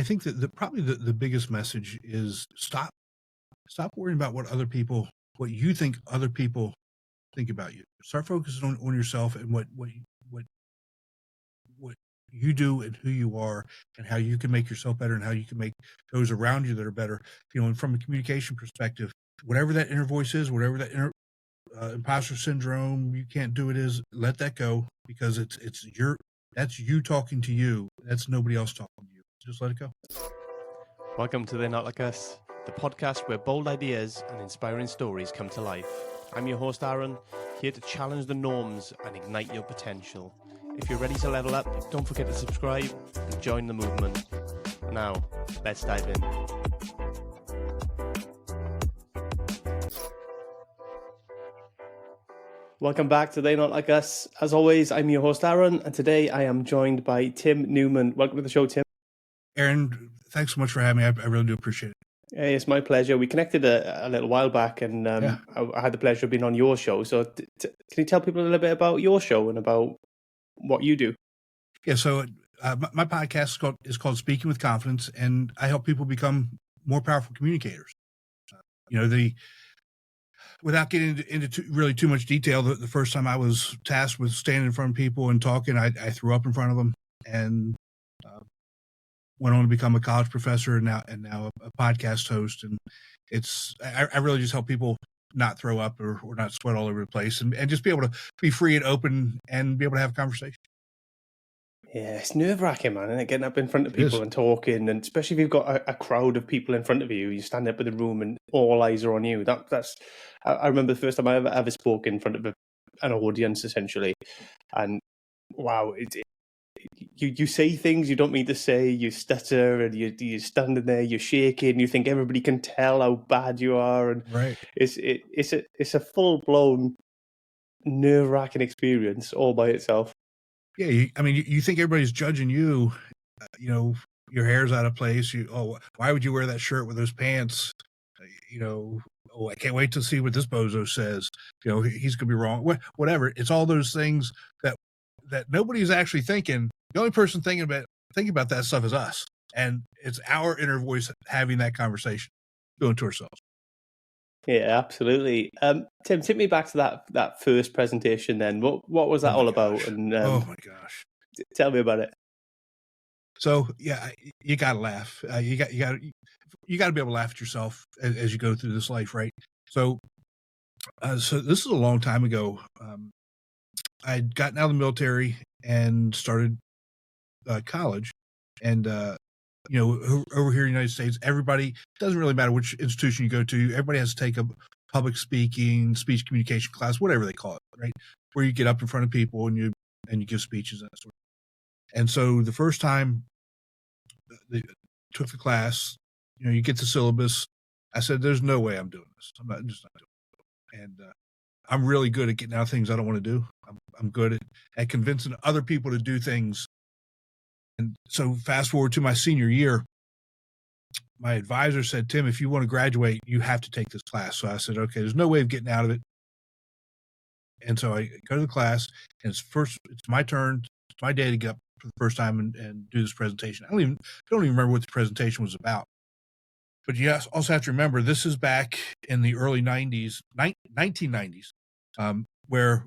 I think that probably the biggest message is stop worrying about what you think other people think about you. Start focusing on yourself and what you do and who you are and how you can make yourself better and how you can make those around you that are better. And from a communication perspective, whatever that inner voice is, whatever that inner imposter syndrome, you can't do it is, let that go, because that's you talking to you. That's nobody else talking to you. Just let it go. Welcome to They're Not Like Us, the podcast where bold ideas and inspiring stories come to life. I'm your host, Aaron, here to challenge the norms and ignite your potential. If you're ready to level up, don't forget to subscribe and join the movement. Now, let's dive in. Welcome back to They're Not Like Us. As always, I'm your host, Aaron, and today I am joined by Tim Newman. Welcome to the show, Tim. Aaron, thanks so much for having me. I really do appreciate it. Hey, it's my pleasure. We connected a little while back, and I had the pleasure of being on your show. So can you tell people a little bit about your show and about what you do? Yeah, so my podcast is called Speaking with Confidence, and I help people become more powerful communicators. Without getting into really too much detail, the first time I was tasked with standing in front of people and talking, I threw up in front of them, and went on to become a college professor and now a podcast host. And I really just help people not throw up or not sweat all over the place, and just be able to be free and open and be able to have a conversation. Yeah, it's nerve-wracking, man, isn't it? Getting up in front of people and talking, and especially if you've got a crowd of people in front of you, you stand up in the room and all eyes are on you. I remember the first time I ever spoke in front of an audience, essentially, and wow, you say things you don't mean to say, you stutter, and you're standing there, you're shaking, you think everybody can tell how bad you are, and right. It's a full-blown nerve-wracking experience all by itself. Yeah, you think everybody's judging you. Your hair's out of place. Why would you wear that shirt with those pants? I can't wait to see what this bozo says. He's gonna be wrong. Whatever. It's all those things that nobody's actually thinking. The only person thinking about that stuff is us, and it's our inner voice having that conversation, doing to ourselves. Yeah, absolutely. Tim, take me back to that first presentation. Then, what was that all about? And oh my gosh, tell me about it. So yeah, you gotta laugh. You got to be able to laugh at yourself as you go through this life, right? So this is a long time ago. I'd gotten out of the military and started college, and over here in the United States, everybody, doesn't really matter which institution you go to, everybody has to take a public speaking, speech communication class, whatever they call it, right? Where you get up in front of people and you give speeches and that sort of thing. And so the first time they took the class, you get the syllabus. I said, "There's no way I'm doing this. I'm just not doing it." And I'm really good at getting out things I don't want to do. I'm good at convincing other people to do things. And so fast forward to my senior year, my advisor said, "Tim, if you want to graduate, you have to take this class." So I said, "Okay, there's no way of getting out of it." And so I go to the class, and it's my turn. It's my day to get up for the first time and do this presentation. I don't even remember what the presentation was about. But you also have to remember, this is back in the early 1990s, where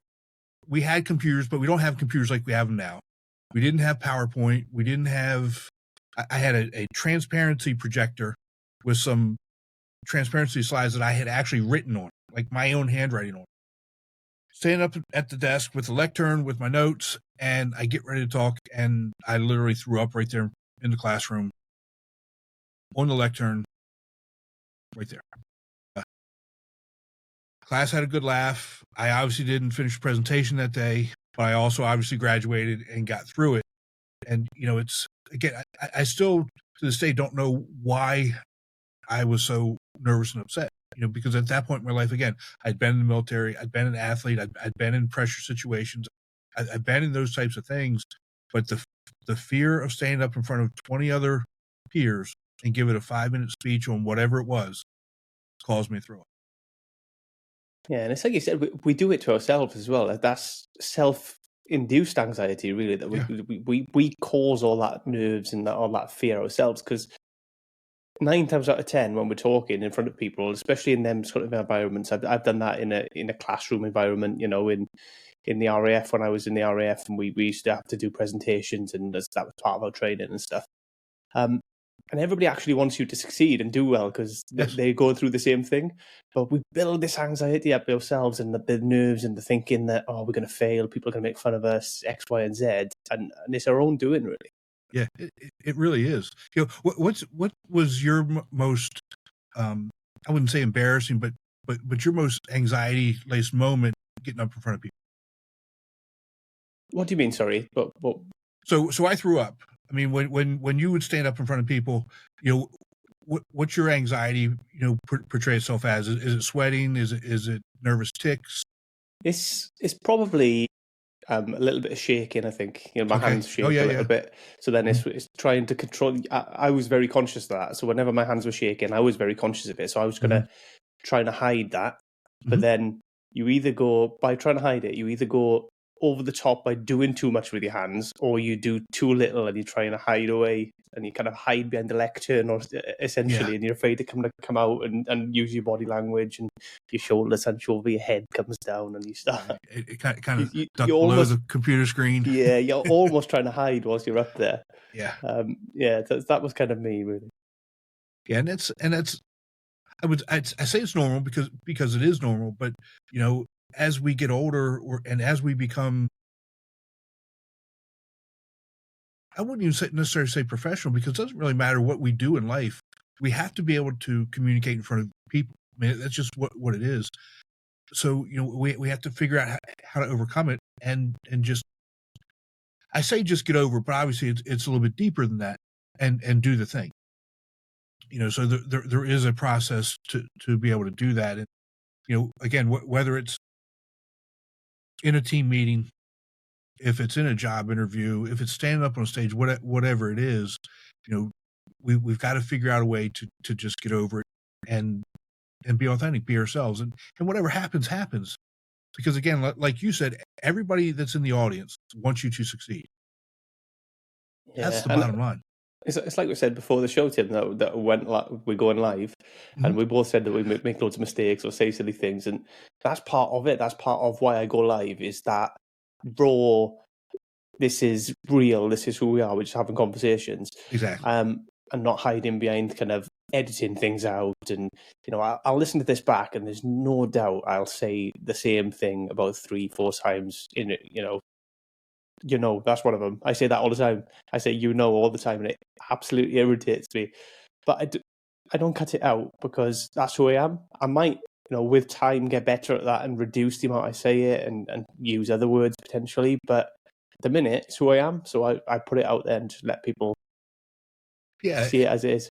we had computers, but we don't have computers like we have them now. We didn't have PowerPoint. We didn't have, I had a transparency projector with some transparency slides that I had actually written on, like my own handwriting on. Standing up at the desk with the lectern, with my notes, and I get ready to talk, and I literally threw up right there in the classroom, on the lectern, right there. Class had a good laugh. I obviously didn't finish the presentation that day, but I also obviously graduated and got through it. And, it's, again, I still to this day don't know why I was so nervous and upset, because at that point in my life, again, I'd been in the military, I'd been an athlete, I'd been in pressure situations, I'd been in those types of things, but the fear of standing up in front of 20 other peers and give it a 5-minute speech on whatever it was caused me to throw up. Yeah, and it's like you said, we do it to ourselves as well. That's self-induced anxiety, really, that we cause all that nerves and all that fear ourselves, because 9 times out of 10 when we're talking in front of people, especially in them sort of environments, I've done that in a classroom environment, you know, in the RAF, when I was in the RAF, and we used to have to do presentations, and that was part of our training and stuff. And everybody actually wants you to succeed and do well, because they go through the same thing. But we build this anxiety up ourselves, and the nerves and the thinking that, oh, we're going to fail, people are going to make fun of us, X, Y, and Z. And it's our own doing, really. Yeah, it really is. You know, what was your most, I wouldn't say embarrassing, but your most anxiety-laced moment getting up in front of people? What do you mean? Sorry, but So I threw up. I mean, when you would stand up in front of people, you know, what's your anxiety, you know, portray itself as? Is it sweating? Is it nervous tics? It's probably a little bit of shaking, I think. You know, my hands shake a little bit. So then it's trying to control. I was very conscious of that. So whenever my hands were shaking, I was very conscious of it. So I was going to try to hide that. But then you either go, by trying to hide it, you either go over the top by doing too much with your hands, or you do too little and you're trying to hide away, and you kind of hide behind the lectern, or essentially, and you're afraid to come out and use your body language, and your shoulders hunch over, your head comes down, and you start. It kind of you below almost, the computer screen. Yeah, you're almost trying to hide whilst you're up there. Yeah, that was kind of me, really. Yeah, and that's I say it's normal because it is normal, but you know, as we get older, and as we become, I wouldn't even necessarily say professional, because it doesn't really matter what we do in life. We have to be able to communicate in front of people. I mean, that's just what it is. So, you know, we have to figure out how to overcome it, and just, I say just get over, but obviously it's a little bit deeper than that, and do the thing. You know, so there is a process to be able to do that. And, you know, again, whether it's in a team meeting, if it's in a job interview, if it's standing up on stage, whatever it is, you know, we've got to figure out a way to just get over it, and be authentic, be ourselves, and whatever happens, because again, like you said, everybody that's in the audience wants you to succeed. Yeah, that's the bottom line. It's like we said before the show, Tim, that we're going live, and we both said that we make loads of mistakes or say silly things, and that's part of it. That's part of why I go live, is that raw, this is real, this is who we are, we're just having conversations. Exactly. And not hiding behind kind of editing things out. And, you know, I'll listen to this back, and there's no doubt I'll say the same thing about 3-4 times in it, you know, that's one of them. I say that all the time. I say, all the time, and it absolutely irritates me. But I don't cut it out, because that's who I am. I might, you know, with time get better at that and reduce the amount I say it, and use other words potentially. But at the minute, it's who I am. So I put it out there and just let people see it as it is.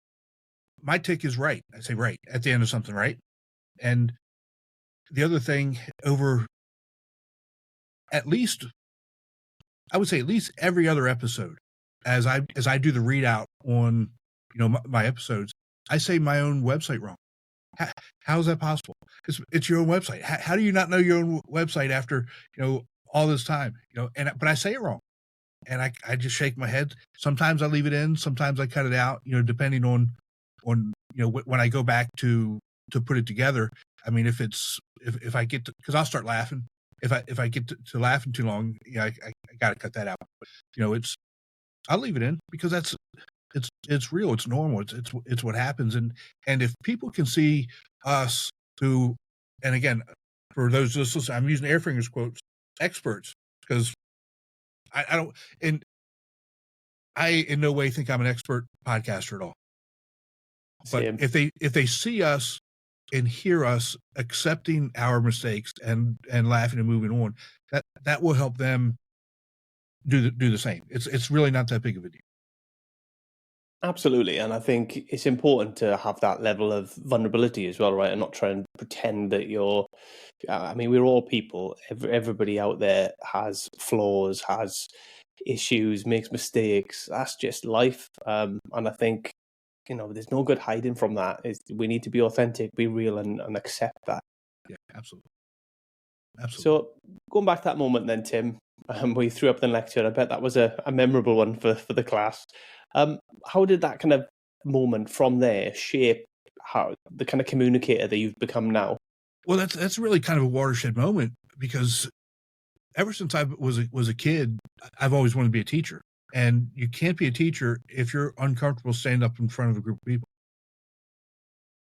My tick is right. I say right at the end of something, right? And the other thing, over at least, I would say at least every other episode, as I do the readout on, you know, my episodes, I say my own website wrong. How is that possible? It's your own website. How do you not know your own website after, you know, all this time? You know, but I say it wrong, and I just shake my head. Sometimes I leave it in, sometimes I cut it out. You know, depending on you know, when I go back to put it together. I mean, if I get to, because I'll start laughing. If I get to laughing too long, yeah, I got to cut that out. But, you know, I'll leave it in, because it's real, it's normal, it's what happens, and if people can see us through, and again, for those listening, I'm using air fingers quotes, experts, because I don't, and I in no way think I'm an expert podcaster at all. But if they see us and hear us accepting our mistakes and laughing and moving on, that will help them do the same. It's really not that big of a deal. Absolutely, and I think it's important to have that level of vulnerability as well, right? And not try and pretend that you're. I mean, we're all people. Everybody out there has flaws, has issues, makes mistakes. That's just life. And I think, you know, there's no good hiding from that. We need to be authentic, be real, and accept that. Yeah, absolutely. So going back to that moment then, Tim, where you threw up the lecture. I bet that was a memorable one for the class. How did that kind of moment from there shape how the kind of communicator that you've become now? Well, that's really kind of a watershed moment, because ever since I was a kid, I've always wanted to be a teacher. And you can't be a teacher if you're uncomfortable standing up in front of a group of people.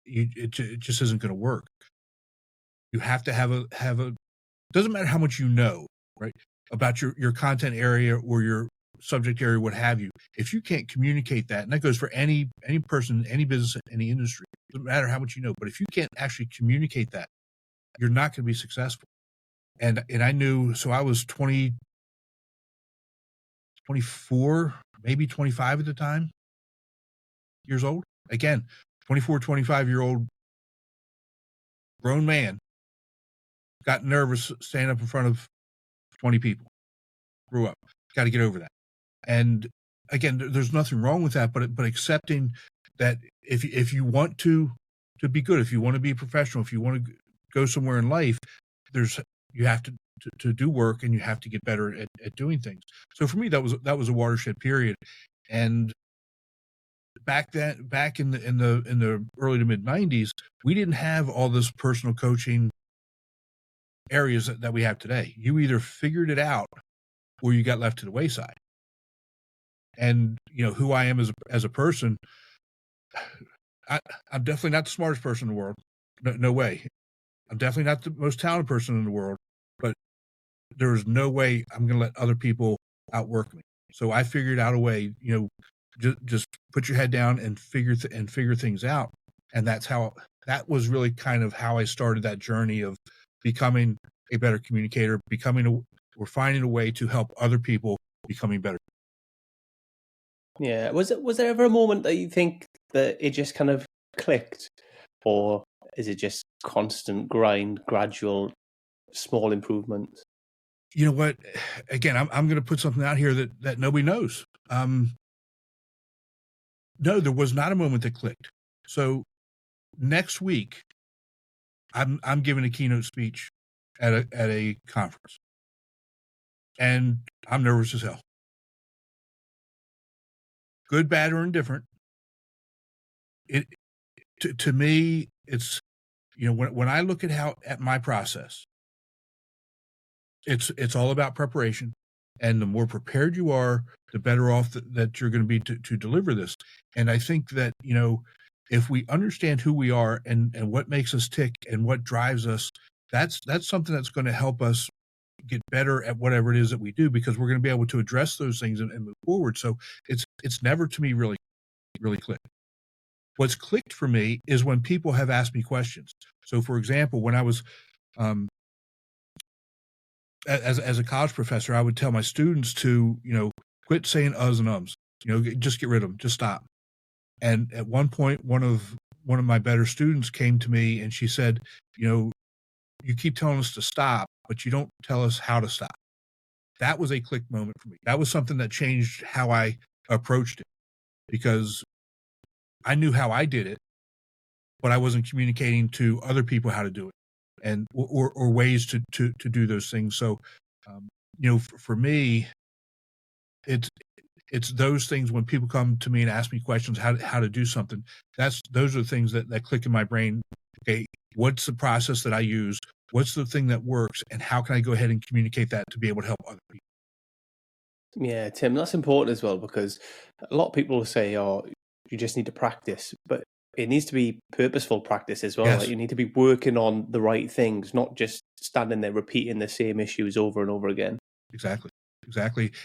It just isn't going to work. You have to have a. Doesn't matter how much you know, right, about your content area or your subject area, what have you. If you can't communicate that, and that goes for any person, any business, any industry, doesn't matter how much you know, but if you can't actually communicate that, you're not going to be successful. And I knew, so I was 24, maybe 25 at the time, years old. Again, 24, 25-year-old grown man, got nervous standing up in front of 20 people. Grew up. Got to get over that. And again, there's nothing wrong with that, but accepting that if you want to be good, if you want to be a professional, if you want to go somewhere in life, you have to do work, and you have to get better at doing things. So for me, that was a watershed period. And back in the early to mid 90s, we didn't have all this personal coaching areas that we have today. You either figured it out or you got left to the wayside. And who I am as a person, I'm definitely not the smartest person in the world. No way. I'm definitely not the most talented person in the world, but there's no way I'm going to let other people outwork me. So I figured out a way, just put your head down and figure things out. And that was really kind of how I started that journey of becoming a better communicator, or finding a way to help other people becoming better. Yeah. Was there ever a moment that you think that it just kind of clicked, or is it just constant grind, gradual, small improvements? You know what? Again, I'm going to put something out here that nobody knows. No, there was not a moment that clicked. So next week, I'm giving a keynote speech at a conference, and I'm nervous as hell. Good, bad, or indifferent. To me, it's when I look at my process, it's all about preparation, and the more prepared you are, the better off that you're going to be to deliver this. And I think that if we understand who we are and what makes us tick and what drives us, that's something that's going to help us get better at whatever it is that we do, because we're going to be able to address those things and move forward. So it's never, to me, really clicked. What's clicked for me is when people have asked me questions. So, for example, when I was as a college professor, I would tell my students to quit saying uhs and ums. Just get rid of them. Just stop. And at one point, one of my better students came to me and she said, you keep telling us to stop, but you don't tell us how to stop. That was a click moment for me. That was something that changed how I approached it, because I knew how I did it, but I wasn't communicating to other people how to do it, and or ways to do those things. So, for me, it's those things when people come to me and ask me questions how to do something. Those are the things that click in my brain. Okay, what's the process that I use? What's the thing that works, and how can I go ahead and communicate that to be able to help other people? Yeah, Tim, that's important as well, because a lot of people will say, "Oh, you just need to practice," but it needs to be purposeful practice as well. Yes. Like, you need to be working on the right things, not just standing there repeating the same issues over and over again. Exactly.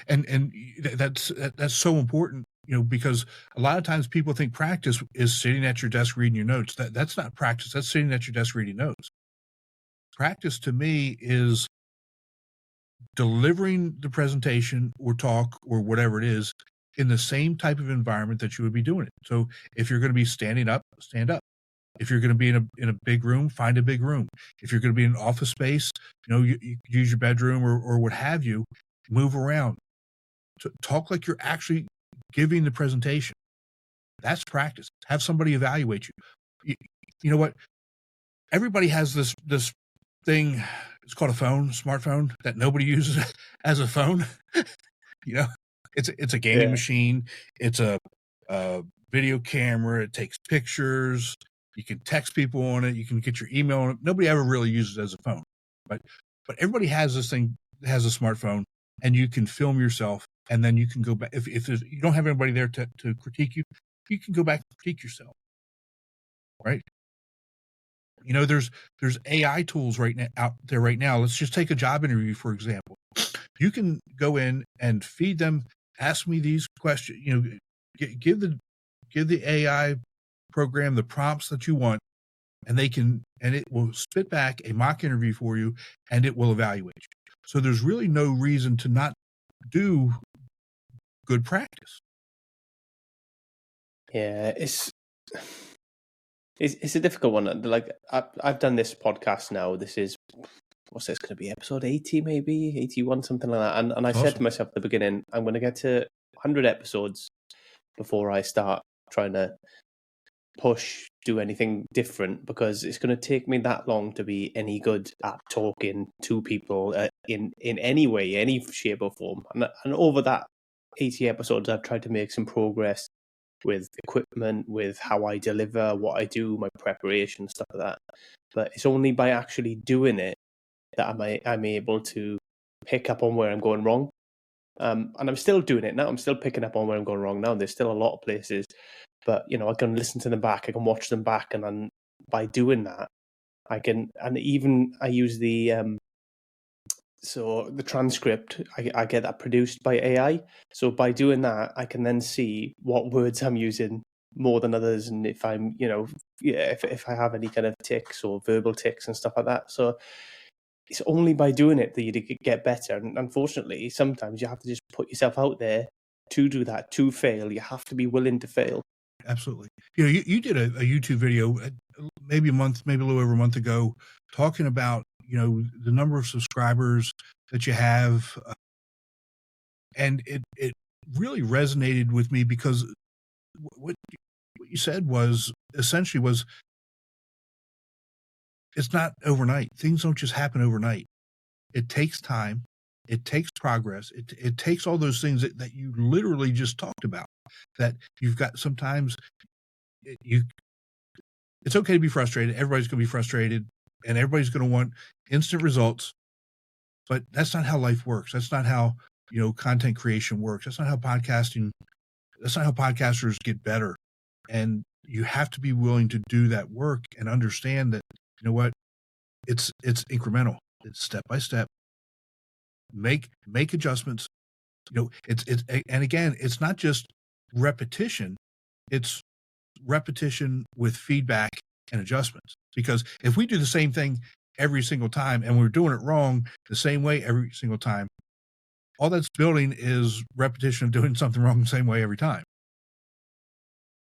And that's so important, because a lot of times people think practice is sitting at your desk reading your notes. That's not practice. That's sitting at your desk reading notes. Practice to me is delivering the presentation or talk or whatever it is in the same type of environment that you would be doing it. So if you're going to be standing up, stand up. If you're going to be in a big room, find a big room. If you're going to be in an office space, you use your bedroom or what have you. Move around. Talk like you're actually giving the presentation. That's practice. Have somebody evaluate you. You know what? Everybody has this thing it's called a smartphone that nobody uses as a phone. It's a gaming machine. It's a video camera. It takes pictures. You can text people on it. You can get your email on it. Nobody ever really uses it as a phone, right? But everybody has this thing, has a smartphone, and you can film yourself, and then you can go back. If you don't have anybody there to critique you, you can go back and critique yourself, right? There's AI tools out there right now. Let's just take a job interview, for example. You can go in and feed them, ask me these questions, give the AI program the prompts that you want, and it will spit back a mock interview for you, and it will evaluate you. So there's really no reason to not do good practice. Yeah, it's a difficult one. Like I've done this podcast now. This is, what's this going to be? Episode 80, maybe 81, something like that. And I said to myself at the beginning, I'm going to get to 100 episodes before I start trying to do anything different, because it's going to take me that long to be any good at talking to people in any way, any shape or form. And over that 80 episodes, I've tried to make some progress with equipment, with how I deliver, what I do, my preparation, stuff like that. But it's only by actually doing it that I'm able to pick up on where I'm going wrong. And I'm still doing it now. I'm still picking up on where I'm going wrong now. There's still a lot of places, but I can listen to them back. I can watch them back, and then by doing that, I use the so the transcript. I get that produced by AI. So by doing that, I can then see what words I'm using more than others, and if I'm if I have any kind of tics or verbal tics and stuff like that. So it's only by doing it that you get better. And unfortunately, sometimes you have to just put yourself out there to do that, to fail. You have to be willing to fail. Absolutely. You did a YouTube video maybe a little over a month ago, talking about, the number of subscribers that you have. And it really resonated with me, because what you said was essentially it's not overnight. Things don't just happen overnight. It takes time. It takes progress. It takes all those things that you literally just talked about, that you've got. Sometimes it's okay to be frustrated. Everybody's going to be frustrated, and everybody's going to want instant results, but that's not how life works. That's not how, content creation works. That's not how podcasters get better. And you have to be willing to do that work and understand that, it's incremental. It's step by step. Make adjustments. And again, it's not just repetition. It's repetition with feedback and adjustments. Because if we do the same thing every single time, and we're doing it wrong the same way every single time, all that's building is repetition of doing something wrong the same way every time.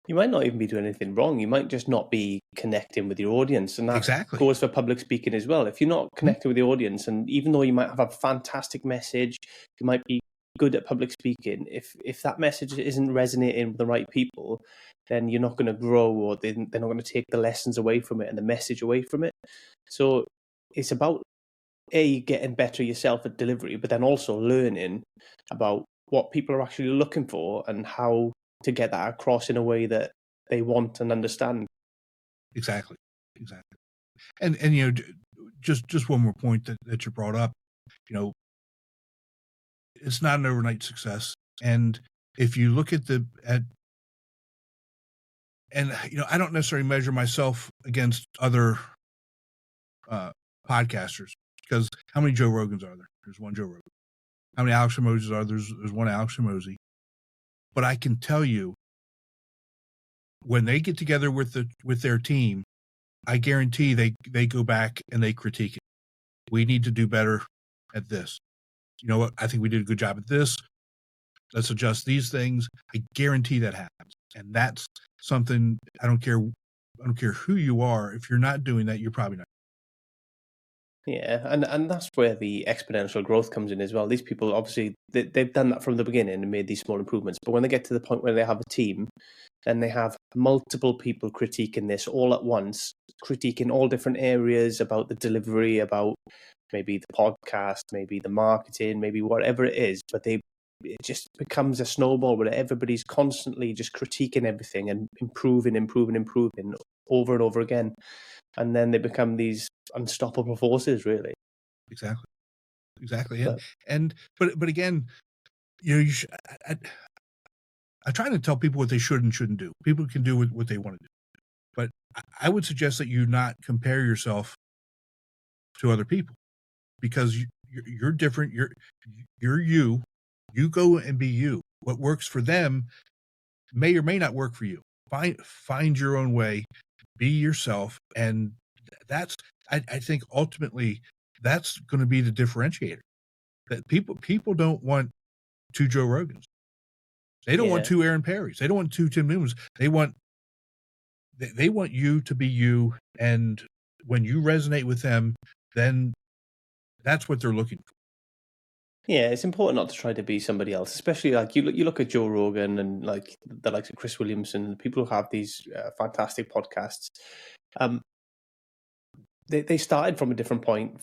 You might not even be doing anything wrong. You might just not be connecting with your audience. And that goes for public speaking as well. If you're not connecting with the audience, and even though you might have a fantastic message, you might be good at public speaking, if that message isn't resonating with the right people, then you're not going to grow, or they're not going to take the lessons away from it and the message away from it. So it's about getting better yourself at delivery, but then also learning about what people are actually looking for and how to get that across in a way that they want and understand. Exactly. And just one more point that you brought up. It's not an overnight success. And if you look at I don't necessarily measure myself against other podcasters, because how many Joe Rogans are there? There's one Joe Rogan. How many Alex Hormozis are there? There's one Alex Hormozi. But I can tell you, when they get together with their team, I guarantee they go back and they critique it. We need to do better at this. You know what? I think we did a good job at this. Let's adjust these things. I guarantee that happens. And that's something, I don't care who you are. If you're not doing that, you're probably not. Yeah, and that's where the exponential growth comes in as well. These people, obviously, they've done that from the beginning and made these small improvements. But when they get to the point where they have a team, then they have multiple people critiquing this all at once, critiquing all different areas about the delivery, about maybe the podcast, maybe the marketing, maybe whatever it is, but it just becomes a snowball where everybody's constantly just critiquing everything and improving over and over again. And then they become these unstoppable forces, really. Exactly. But again, you should, I try to tell people what they should and shouldn't do. People can do what they want to do. But I would suggest that you not compare yourself to other people, because you're different. You're you. You go and be you. What works for them may or may not work for you. Find your own way. Be yourself, and that's I think ultimately that's going to be the differentiator. That people don't want two Joe Rogans. They don't want two Aaron Parrys. They don't want two Tim Newmans. They want you to be you, and when you resonate with them, then that's what they're looking for. Yeah, it's important not to try to be somebody else, especially like you look at Joe Rogan and like the likes of Chris Williamson, people who have these fantastic podcasts. They started from a different point.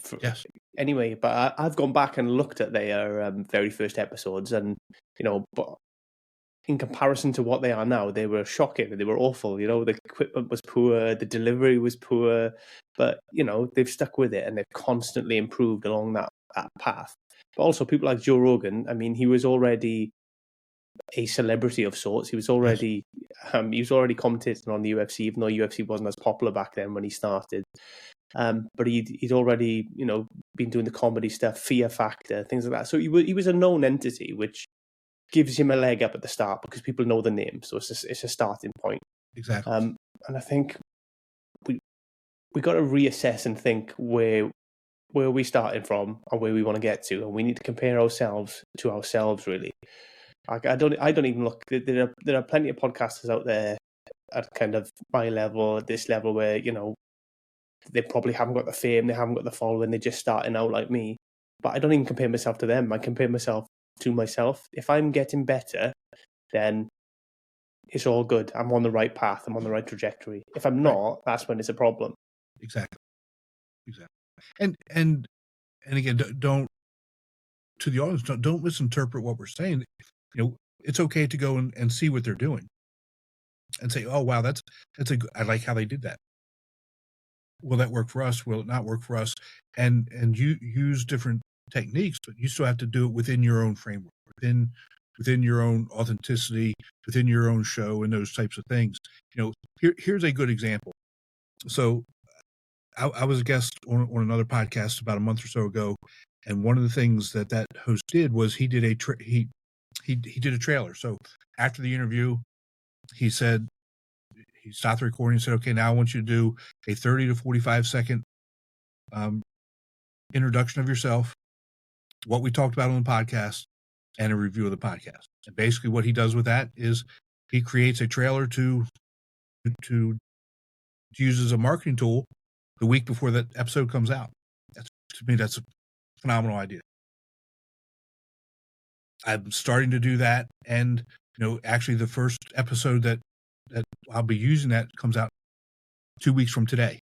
Anyway, but I've gone back and looked at their very first episodes, and but in comparison to what they are now, they were shocking. They were awful. The equipment was poor, the delivery was poor, but they've stuck with it and they've constantly improved along that path. But also people like Joe Rogan. I mean, he was already a celebrity of sorts. He was already commentating on the UFC, even though UFC wasn't as popular back then when he started. But he'd already been doing the comedy stuff, Fear Factor, things like that. So he was a known entity, which gives him a leg up at the start because people know the name. So it's a starting point. Exactly. And I think we got to reassess and think where we starting from and where we want to get to, and we need to compare ourselves to ourselves, really. I don't even look. There are plenty of podcasters out there at kind of my level, at this level, where they probably haven't got the fame, they haven't got the following, they're just starting out like me. But I don't even compare myself to them. I compare myself to myself. If I'm getting better, then it's all good. I'm on the right path. I'm on the right trajectory. If I'm not, that's when it's a problem. Exactly. And again, don't, to the audience, don't misinterpret what we're saying. It's okay to go and see what they're doing and say, oh wow, I like how they did that. Will that work for us? Will it not work for us? And you use different techniques, but you still have to do it within your own framework, within your own authenticity, within your own show, and those types of things. Here's a good example. So I was a guest on another podcast about a month or so ago, and one of the things that host did was he did he did a trailer. So after the interview, he stopped the recording and said, okay, now I want you to do a 30 to 45 second introduction of yourself, what we talked about on the podcast, and a review of the podcast. And basically what he does with that is he creates a trailer to use as a marketing tool the week before that episode comes out. To me, that's a phenomenal idea. I'm starting to do that. And, actually the first episode that I'll be using that comes out 2 weeks from today.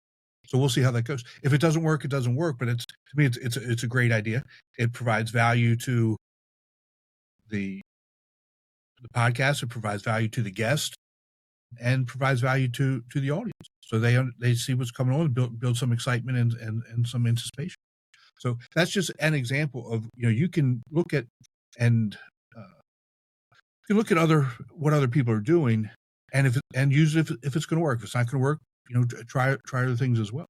So we'll see how that goes. If it doesn't work, it doesn't work. But to me, it's a great idea. It provides value to the podcast. It provides value to the guest, and provides value to the audience. So they see what's coming on and build some excitement and some anticipation. So that's just an example of you can look at what other people are doing, and use it if it's going to work. If it's not going to work, try other things as well.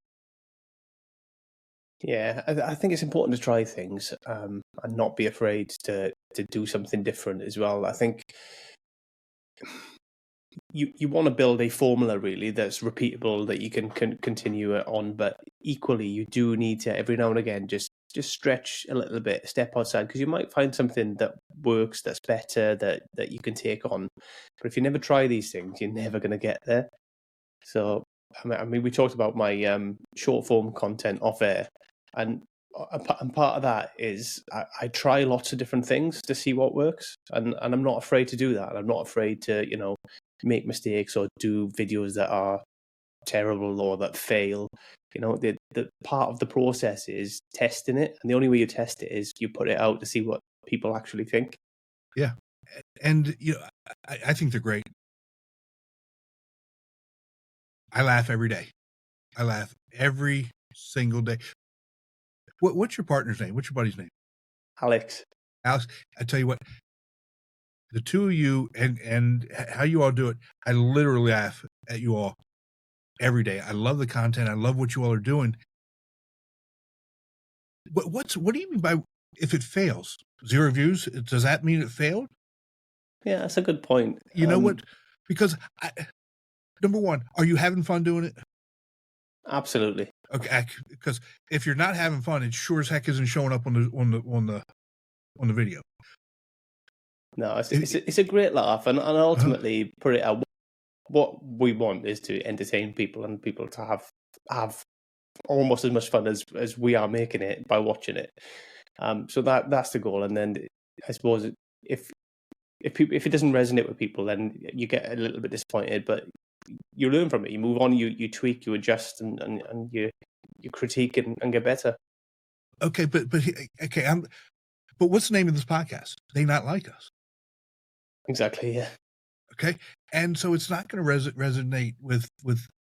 Yeah, I think it's important to try things and not be afraid to do something different as well. I think you want to build a formula really that's repeatable, that you can continue it on, but equally you do need to every now and again just stretch a little bit, step outside, because you might find something that works, that's better, that you can take on. But if you never try these things, you're never going to get there. So I mean, we talked about my short form content off air, and part of that is I try lots of different things to see what works, and I'm not afraid to do that. I'm not afraid to make mistakes or do videos that are terrible or that fail. You know, the part of the process is testing it, and the only way you test it is you put it out to see what people actually think. Yeah, and I think they're great. I laugh every day. I laugh every single day. What's your partner's name? What's your buddy's name? Alex. Alex, I tell you what, the two of you and how you all do it, I literally laugh at you all every day. I love the content. I love what you all are doing. What do you mean by if it fails? 0 views? Does that mean it failed? Yeah, that's a good point. You know what? Because number one, are you having fun doing it? Absolutely. Okay, because if you're not having fun, it sure as heck isn't showing up on the video. No, it's a great laugh, and ultimately, put it out. What we want is to entertain people and people to have almost as much fun as we are making it by watching it. So that's the goal. And then I suppose if it doesn't resonate with people, then you get a little bit disappointed. But you learn from it. You move on. You tweak. You adjust, and you critique and get better. Okay, but what's the name of this podcast? They Not Like Us. Exactly. Yeah. Okay, and so it's not going to resonate with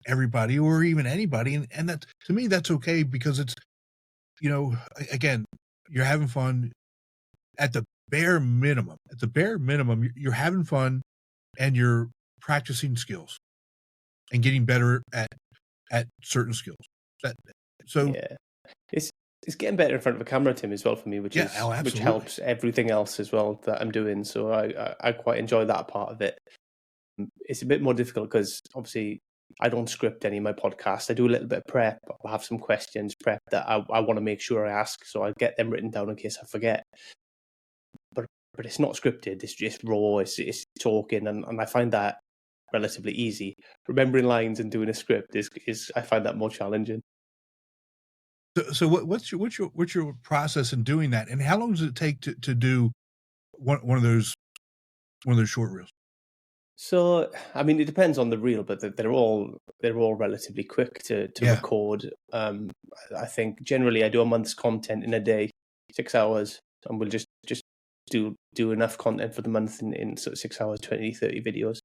everybody or even anybody, and that, to me, that's okay, because it's, again, you're having fun at the bare minimum. At the bare minimum, you're having fun and you're practicing skills and getting better at certain skills. Yeah, it's getting better in front of a camera, Tim, as well, for me, which helps everything else as well that I'm doing. So I quite enjoy that part of it. It's a bit more difficult because obviously I don't script any of my podcasts. I do a little bit of prep. I'll have some questions prep that I want to make sure I ask, so I get them written down in case I forget. But it's not scripted. It's just raw. It's talking, and I find that relatively easy. Remembering lines and doing a script is I find that more challenging. So what's your process in doing that, and how long does it take to do one of those short reels? So I mean, it depends on the reel, but they're all relatively quick to record. I think generally I do a month's content in a day, 6 hours, and we'll just do enough content for the month in sort of 6 hours, 20, 30 videos.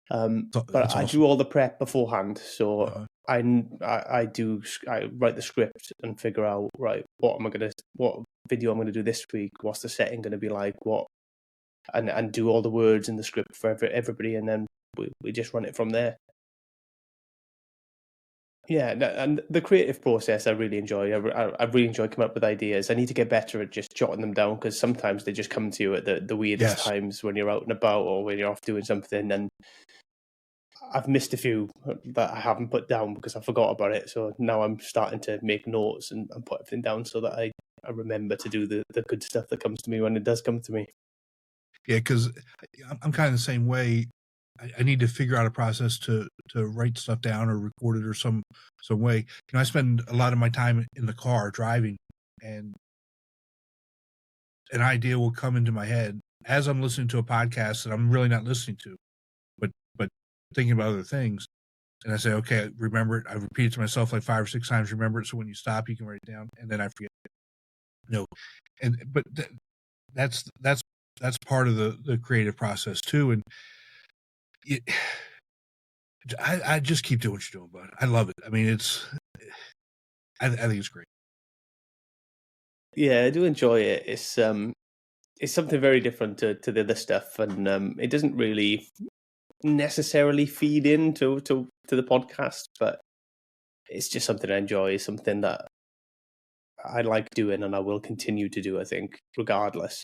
But I do all the prep beforehand, so I write the script and figure out, right, what video I'm gonna do this week, what's the setting gonna be like, and do all the words in the script for everybody, and then we just run it from there. Yeah, and the creative process I really enjoy. I really enjoy coming up with ideas. I need to get better at just jotting them down, because sometimes they just come to you at the weirdest times when you're out and about or when you're off doing something. And I've missed a few that I haven't put down because I forgot about it. So now I'm starting to make notes and put everything down so that I remember to do the good stuff that comes to me when it does come to me. Yeah, because I'm kind of the same way. I need to figure out a process to write stuff down or record it or some way. I spend a lot of my time in the car driving, and an idea will come into my head as I'm listening to a podcast that I'm really not listening to, but thinking about other things. And I say, okay, remember it. I repeat it to myself like 5 or 6 times. Remember it. So when you stop, you can write it down, and then I forget it. But that's part of the creative process too. And I just keep doing what you're doing, bud. I love it. I mean, I think it's great. Yeah, I do enjoy it. It's something very different to the other stuff, and it doesn't really necessarily feed into the podcast, but it's just something I enjoy. It's something that I like doing, and I will continue to do, I think, regardless.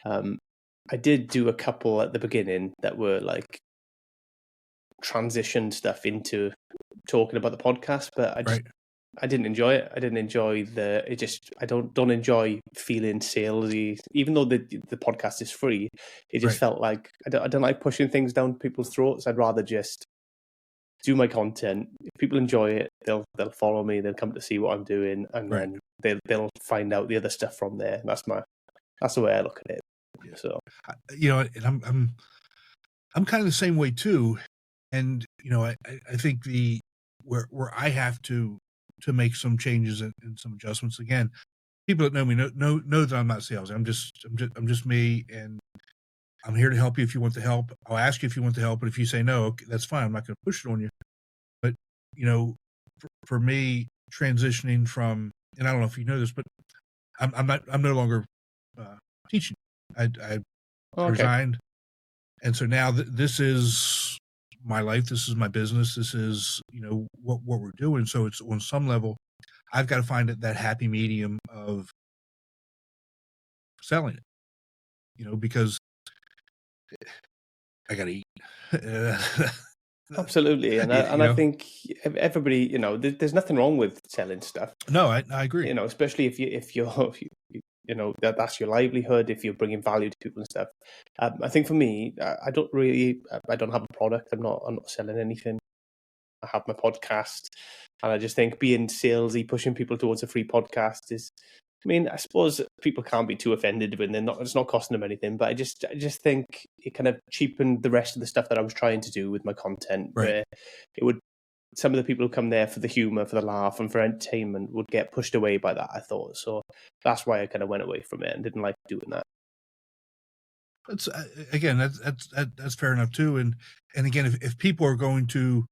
I did do a couple at the beginning that were like transition stuff into talking about the podcast, but I didn't enjoy it. I didn't enjoy I don't enjoy feeling salesy, even though the podcast is free. It just felt like I don't like pushing things down people's throats. I'd rather just do my content. If people enjoy it, they'll follow me. They'll come to see what I'm doing, and then they'll find out the other stuff from there. That's the way I look at it. Yeah. So and I'm kind of the same way too. And I think the where I have to make some changes and some adjustments. Again, people that know me know that I'm not sales. I'm just me, and I'm here to help you if you want the help. I'll ask you if you want the help, but if you say no, okay, that's fine. I'm not going to push it on you. But for me, transitioning from, and I don't know if you know this, but I'm no longer teaching. I resigned, and so now this is my life. This is my business. This is what we're doing. So it's on some level, I've got to find that happy medium of selling it. Because I got to eat. Absolutely, and I think everybody, there's nothing wrong with selling stuff. No, I agree. Especially if you're that's your livelihood, if you're bringing value to people and stuff. I think for me, I don't have a product. I'm not selling anything. I have my podcast, and I just think being salesy, pushing people towards a free podcast is. I mean, I suppose people can't be too offended when it's not costing them anything, but I just think it kind of cheapened the rest of the stuff that I was trying to do with my content, right. Where some of the people who come there for the humor, for the laugh, and for entertainment would get pushed away by that, I thought. So that's why I kind of went away from it and didn't like doing that. That's again, that's fair enough too. And again, if people are going to,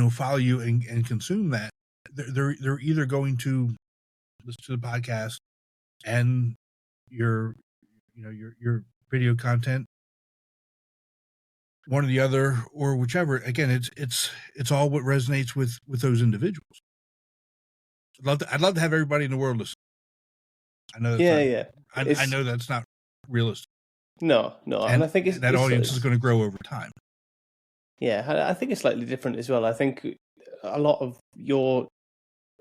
follow you and consume that, they're either going to listen to the podcast and your video content, one or the other, or whichever. Again, it's all what resonates with those individuals. I'd love to have everybody in the world listen. I know that's I know that's not realistic. No, and I think that audience is going to grow over time. Yeah, I think it's slightly different as well. I think a lot of your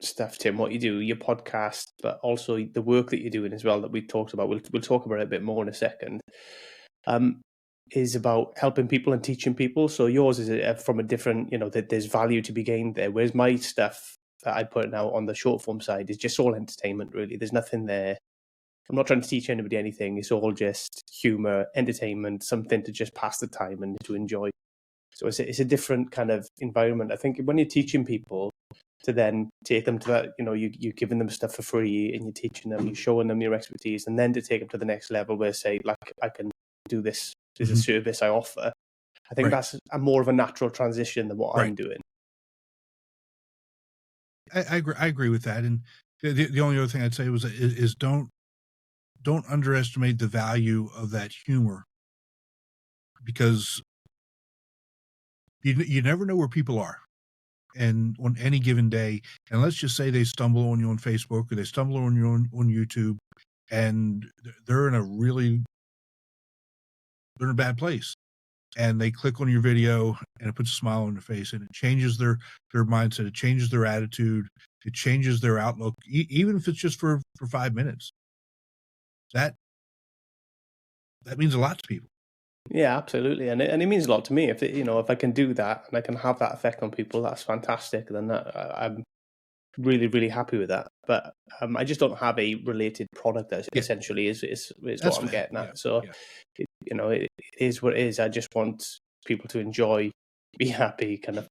stuff, Tim, what you do, your podcast, but also the work that you're doing as well that we talked about. We'll talk about it a bit more in a second. Is about helping people and teaching people. So yours is from a different, that there's value to be gained there. Whereas my stuff that I put out on the short form side is just all entertainment, really. There's nothing there. I'm not trying to teach anybody anything. It's all just humor, entertainment, something to just pass the time and to enjoy. So it's a different kind of environment. I think when you're teaching people, to then take them to that, you're giving them stuff for free and you're teaching them, you're showing them your expertise, and then to take them to the next level where, say, like, I can do this as a service I offer. I think that's a more of a natural transition than what I'm doing. I agree with that. And the only other thing I'd say is don't underestimate the value of that humor, because you never know where people are. And on any given day, and let's just say they stumble on you on Facebook or they stumble on you on YouTube, and they're in a bad place, and they click on your video and it puts a smile on their face, and it changes their mindset, it changes their attitude, it changes their outlook, even if it's just for 5 minutes. That means a lot to people. Yeah, absolutely, and it means a lot to me. If I can do that and I can have that effect on people, that's fantastic. Then I'm really, really happy with that. But I just don't have a related product that essentially is what I'm getting at. So it is what it is. I just want people to enjoy, be happy, kind of.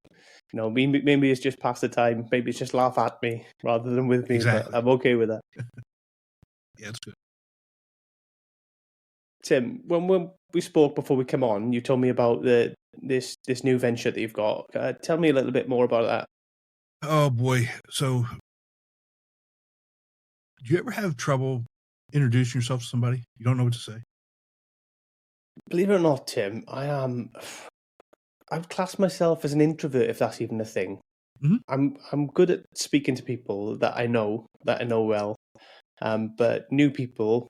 Maybe it's just pass the time. Maybe it's just laugh at me rather than with me. Exactly. But I'm okay with that. Yeah, it's good. Tim, when we spoke before we come on, you told me about this new venture that you've got. Tell me a little bit more about that. Oh boy! So, do you ever have trouble introducing yourself to somebody? You don't know what to say? Believe it or not, Tim, I've classed myself as an introvert, if that's even a thing. Mm-hmm. I'm good at speaking to people that I know well, but new people,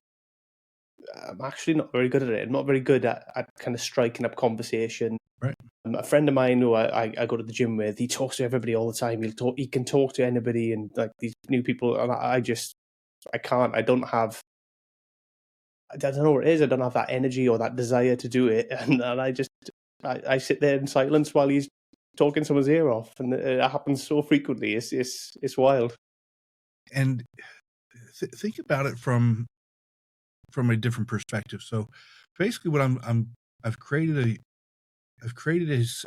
I'm actually not very good at it. I'm not very good at kind of striking up conversation. Right. A friend of mine who I go to the gym with, he talks to everybody all the time. He can talk to anybody, and like these new people, and I can't. I don't know what it is. I don't have that energy or that desire to do it, and I sit there in silence while he's talking someone's ear off, and it happens so frequently. It's wild. And think about it from a different perspective. So basically what I've created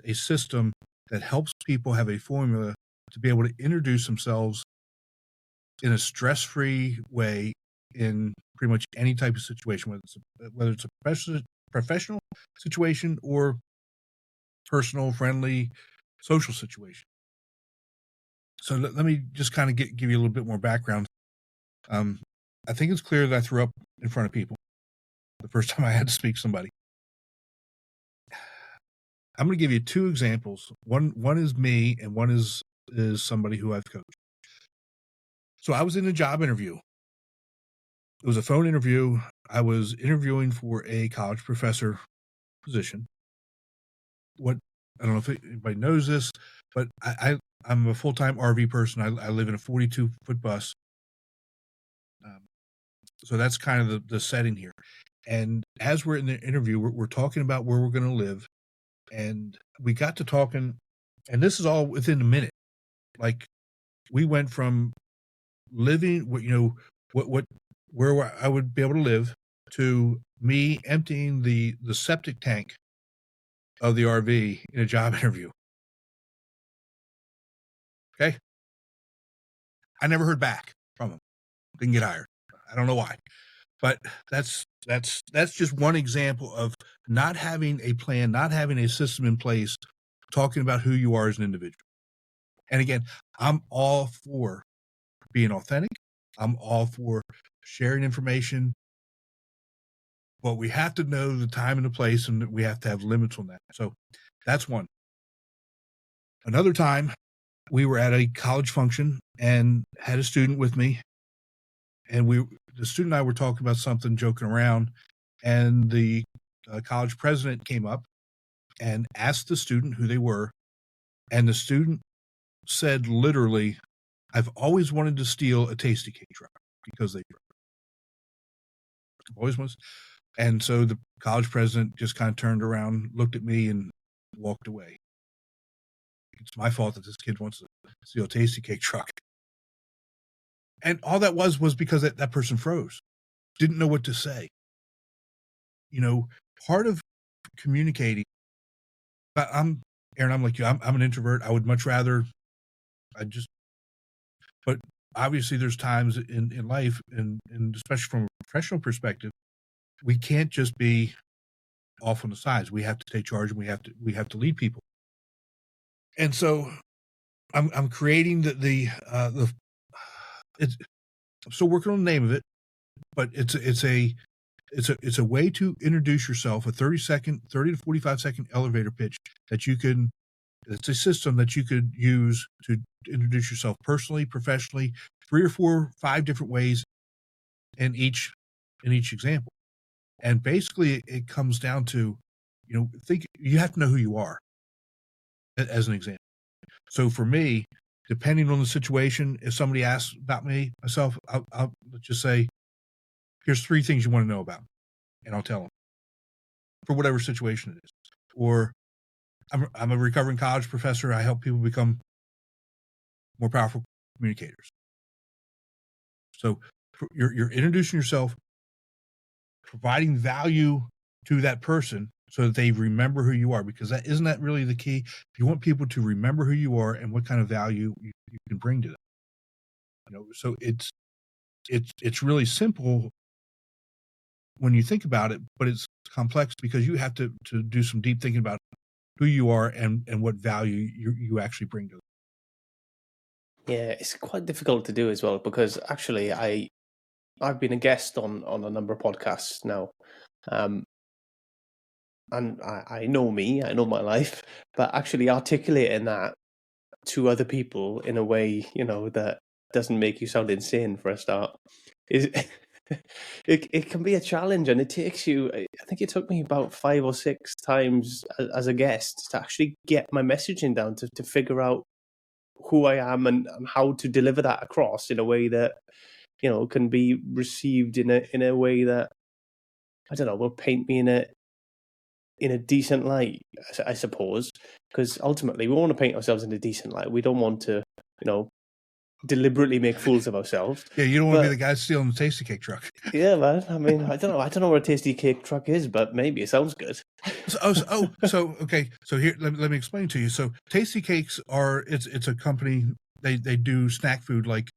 a system that helps people have a formula to be able to introduce themselves in a stress-free way in pretty much any type of situation, whether it's a professional situation or personal, friendly, social situation. So let me just kind of give you a little bit more background. I think it's clear that I threw up in front of people the first time I had to speak to somebody. I'm going to give you two examples. One is me, and one is somebody who I've coached. So I was in a job interview. It was a phone interview. I was interviewing for a college professor position. I don't know if anybody knows this, but I'm a full-time RV person. I live in a 42-foot bus. So that's kind of the setting here. And as we're in the interview, we're talking about where we're going to live. And we got to talking, and this is all within a minute. Like, we went from living, where I would be able to live, to me emptying the septic tank of the RV in a job interview. Okay? I never heard back from him. Didn't get hired. I don't know why. But that's just one example of not having a plan, not having a system in place, talking about who you are as an individual. And again, I'm all for being authentic. I'm all for sharing information, but we have to know the time and the place, and we have to have limits on that. So that's one. Another time, we were at a college function and had a student with me, and the student and I were talking about something, joking around, and the college president came up and asked the student who they were, and the student said literally, "I've always wanted to steal a Tasty Cake truck because they always was." And so the college president just kind of turned around, looked at me, and walked away. It's my fault that this kid wants to steal a Tasty Cake truck. And all that was because that person froze, didn't know what to say. Part of communicating, Aaron, I'm like you, I'm an introvert. I would much rather, but obviously there's times in life, and especially from a professional perspective, we can't just be off on the sides. We have to take charge, and we have to lead people. And so I'm creating I'm still working on the name of it, but it's a way to introduce yourself, a 30 to 45 second elevator pitch it's a system that you could use to introduce yourself personally, professionally, 3 or 4, 5 different ways in each example. And basically it comes down to, you have to know who you are, as an example. So for me, depending on the situation, if somebody asks about myself, I'll just say, here's 3 things you want to know about, and I'll tell them for whatever situation it is. Or I'm a recovering college professor. I help people become more powerful communicators. So you're introducing yourself, providing value to that person so that they remember who you are, because isn't that really the key? You want people to remember who you are and what kind of value you can bring to them. So it's really simple when you think about it, but it's complex because you have to do some deep thinking about who you are and what value you actually bring to them. Yeah, it's quite difficult to do as well, because actually I've been a guest on a number of podcasts now. And I know me, I know my life, but actually articulating that to other people in a way, that doesn't make you sound insane for a start, is it can be a challenge, and it takes you. I think it took me about 5 or 6 times as a guest to actually get my messaging down, to figure out who I am and how to deliver that across in a way that can be received in a way that, I don't know, will paint me in a decent light, I suppose, because ultimately we want to paint ourselves in a decent light. We don't want to, deliberately make fools of ourselves. Yeah, you don't want to be the guy stealing the Tasty Cake truck. Yeah, man. I mean, I don't know what a Tasty Cake truck is, but maybe it sounds good. Okay. So here, let me explain to you. So Tasty Cakes it's a company. They do snack food like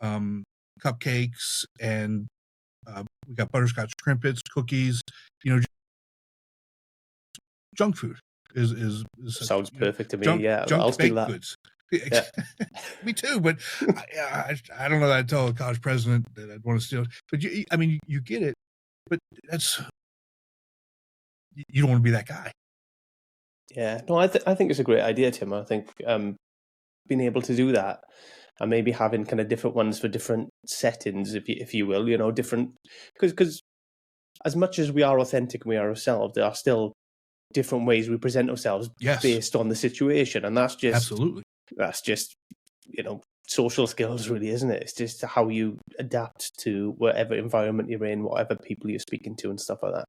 cupcakes, and we got butterscotch crimpets, cookies. You know, junk food is Sounds perfect to me. junk Yeah, I'll steal baked that. goods. Yeah. Me too, but I don't know that I'd tell a college president that I'd want to steal. But I mean, you get it. But you don't want to be that guy. Yeah, no, I think it's a great idea, Tim. I think being able to do that and maybe having kind of different ones for different settings, if you will, different, because as much as we are authentic and we are ourselves, there are still different ways we present ourselves based on the situation, and that's just social skills, really, isn't it? It's just how you adapt to whatever environment you're in, whatever people you're speaking to, and stuff like that.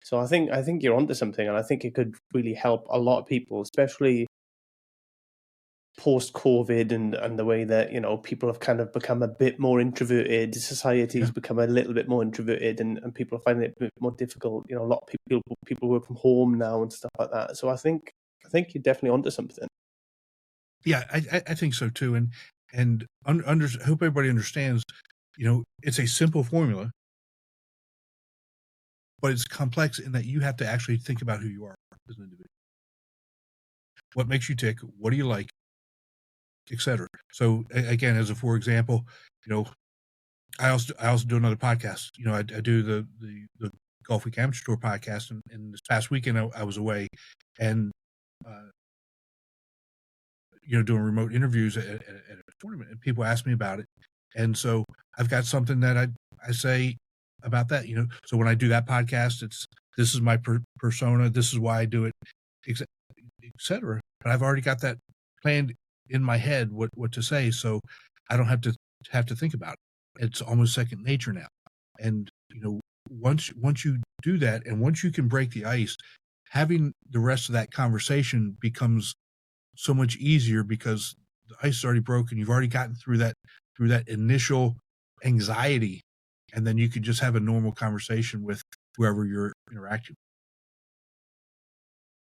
So I think you're onto something, and I think it could really help a lot of people, especially post-COVID and the way that people have kind of become a bit more introverted. Society's become a little bit more introverted, and people are finding it a bit more difficult. A lot of people work from home now and stuff like that. So I think you're definitely onto something. Yeah, I think so too, and hope everybody understands. It's a simple formula, but it's complex in that you have to actually think about who you are as an individual. What makes you tick? What do you like? Etc. So again, for example, I also do another podcast. I do the Golf Week Amateur Tour podcast, and this past weekend I was away, and doing remote interviews at a tournament, and people ask me about it, and so I've got something that I say about that. So when I do that podcast, this is my persona, this is why I do it, etc. But I've already got that planned in my head what to say, so I don't have to think about it. It's almost second nature now. And once you do that, and once you can break the ice, having the rest of that conversation becomes so much easier, because the ice is already broken. You've already gotten through that initial anxiety, and then you can just have a normal conversation with whoever you're interacting with.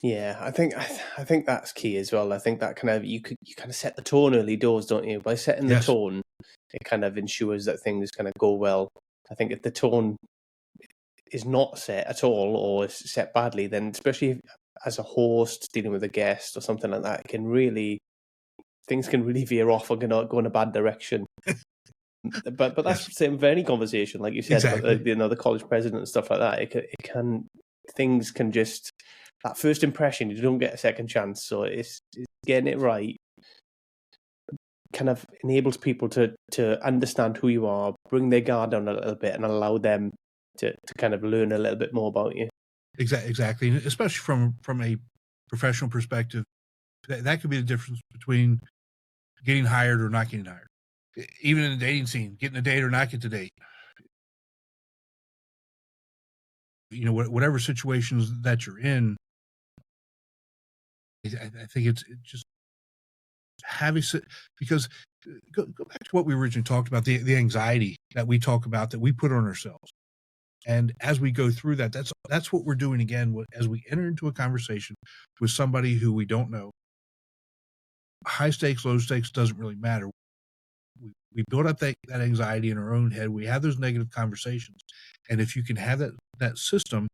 Yeah, I think that's key as well. I think that you kind of set the tone early doors, don't you? By setting the tone, it kind of ensures that things kind of go well. I think if the tone is not set at all, or is set badly, then especially as a host dealing with a guest or something like that, things can really veer off or go in a bad direction. But that's the same for any conversation, like you said, exactly. about the college president and stuff like that. Things can just, that first impression, you don't get a second chance. So it's getting it right kind of enables people to understand who you are, bring their guard down a little bit, and allow them to kind of learn a little bit more about you. Exactly. Especially from a professional perspective, that could be the difference between getting hired or not getting hired. Even in the dating scene, getting a date or not get the date. Whatever situations that you're in, I think it's just having, because go back to what we originally talked about, the anxiety that we talk about, that we put on ourselves. And as we go through that, that's what we're doing again. As we enter into a conversation with somebody who we don't know, high stakes, low stakes, doesn't really matter. We build up that anxiety in our own head. We have those negative conversations. And if you can have that system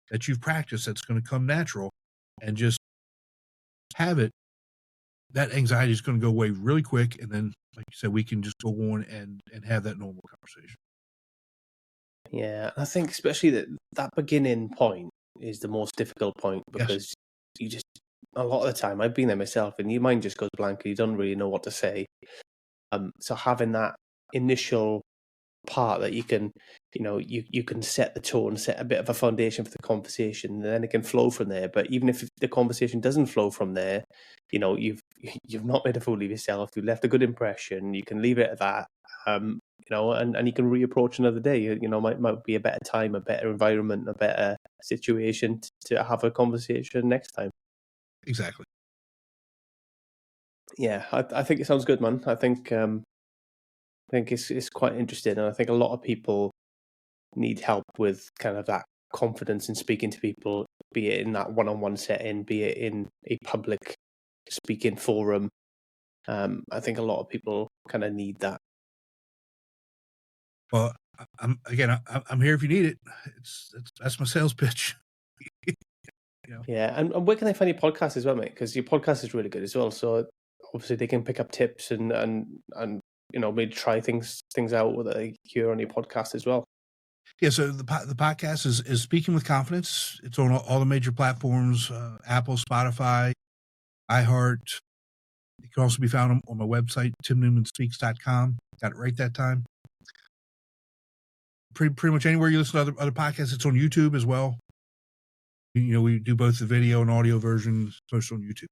that you've practiced, that's going to come natural, and just have it, that anxiety is going to go away really quick. And then, like you said, we can just go on and have that normal conversation. Yeah, I think especially that beginning point is the most difficult point, because you just, a lot of the time, I've been there myself, and your mind just goes blank, and you don't really know what to say. So having that initial part that you can, you can set the tone, set a bit of a foundation for the conversation, and then it can flow from there. But even if the conversation doesn't flow from there, you've not made a fool of yourself. You've left a good impression. You can leave it at that. And you can reapproach another day. Might be a better time, a better environment, a better situation to have a conversation next time. Exactly. Yeah, I think it sounds good, man. I think it's quite interesting, and I think a lot of people need help with kind of that confidence in speaking to people be it in that one-on-one setting, be it in a public speaking forum. I think a lot of people kind of need that. Well, I'm here if you need it. That's my sales pitch. Yeah, and where can they find your podcast as well, mate? Because your podcast is really good as well. So obviously they can pick up tips and maybe try things out that they hear on your podcast as well. Yeah, so the podcast is Speaking with Confidence. It's on all the major platforms: Apple, Spotify, iHeart. It can also be found on my website, timnewmanspeaks.com. Got it right that time. Pretty much anywhere you listen to other podcasts. It's on YouTube as well. We do both the video and audio versions, posted on YouTube.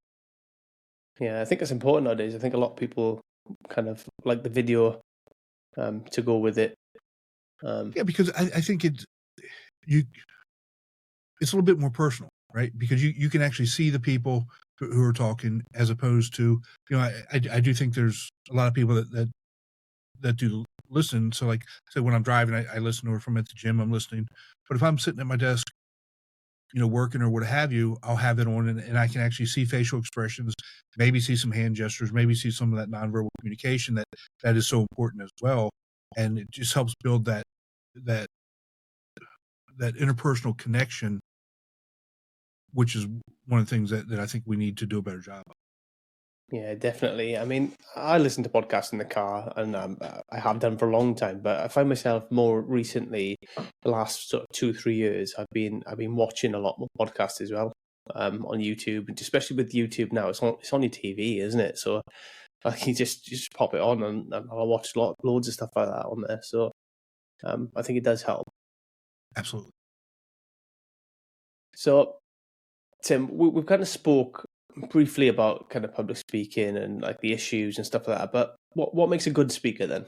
Yeah, I think it's important nowadays. I think a lot of people kind of like the video to go with it. Yeah, because I think it's a little bit more personal, right? Because you can actually see the people who are talking, as opposed to, I do think there's a lot of people that do listen. So like, say when I'm driving, I listen, or if I'm at the gym, I'm listening. But if I'm sitting at my desk, working or what have you, I'll have it on and I can actually see facial expressions, maybe see some hand gestures, maybe see some of that nonverbal communication that is so important as well. And it just helps build that interpersonal connection, which is one of the things that I think we need to do a better job of. Yeah, definitely. I mean, I listen to podcasts in the car, and I have done for a long time. But I find myself more recently, the last sort of 2-3 years, I've been watching a lot more podcasts as well on YouTube, and especially with YouTube now, it's on your TV, isn't it? So you just pop it on, and I'll watch loads of stuff like that on there. So I think it does help. Absolutely. So, Tim, we've kind of spoke briefly about kind of public speaking and like the issues and stuff like that. But what makes a good speaker then?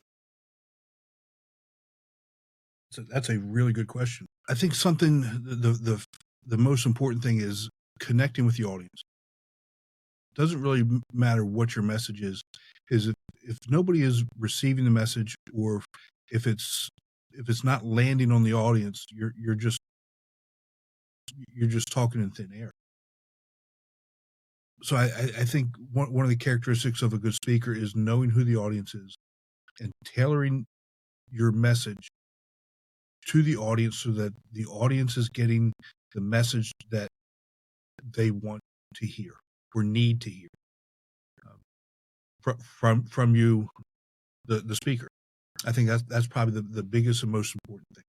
So that's a really good question. I think something the most important thing is connecting with the audience. It doesn't really matter what your message is if nobody is receiving the message, or if it's not landing on the audience, you're just talking in thin air. So I think one of the characteristics of a good speaker is knowing who the audience is and tailoring your message to the audience so that the audience is getting the message that they want to hear or need to hear from you, the speaker. I think that's probably the biggest and most important thing.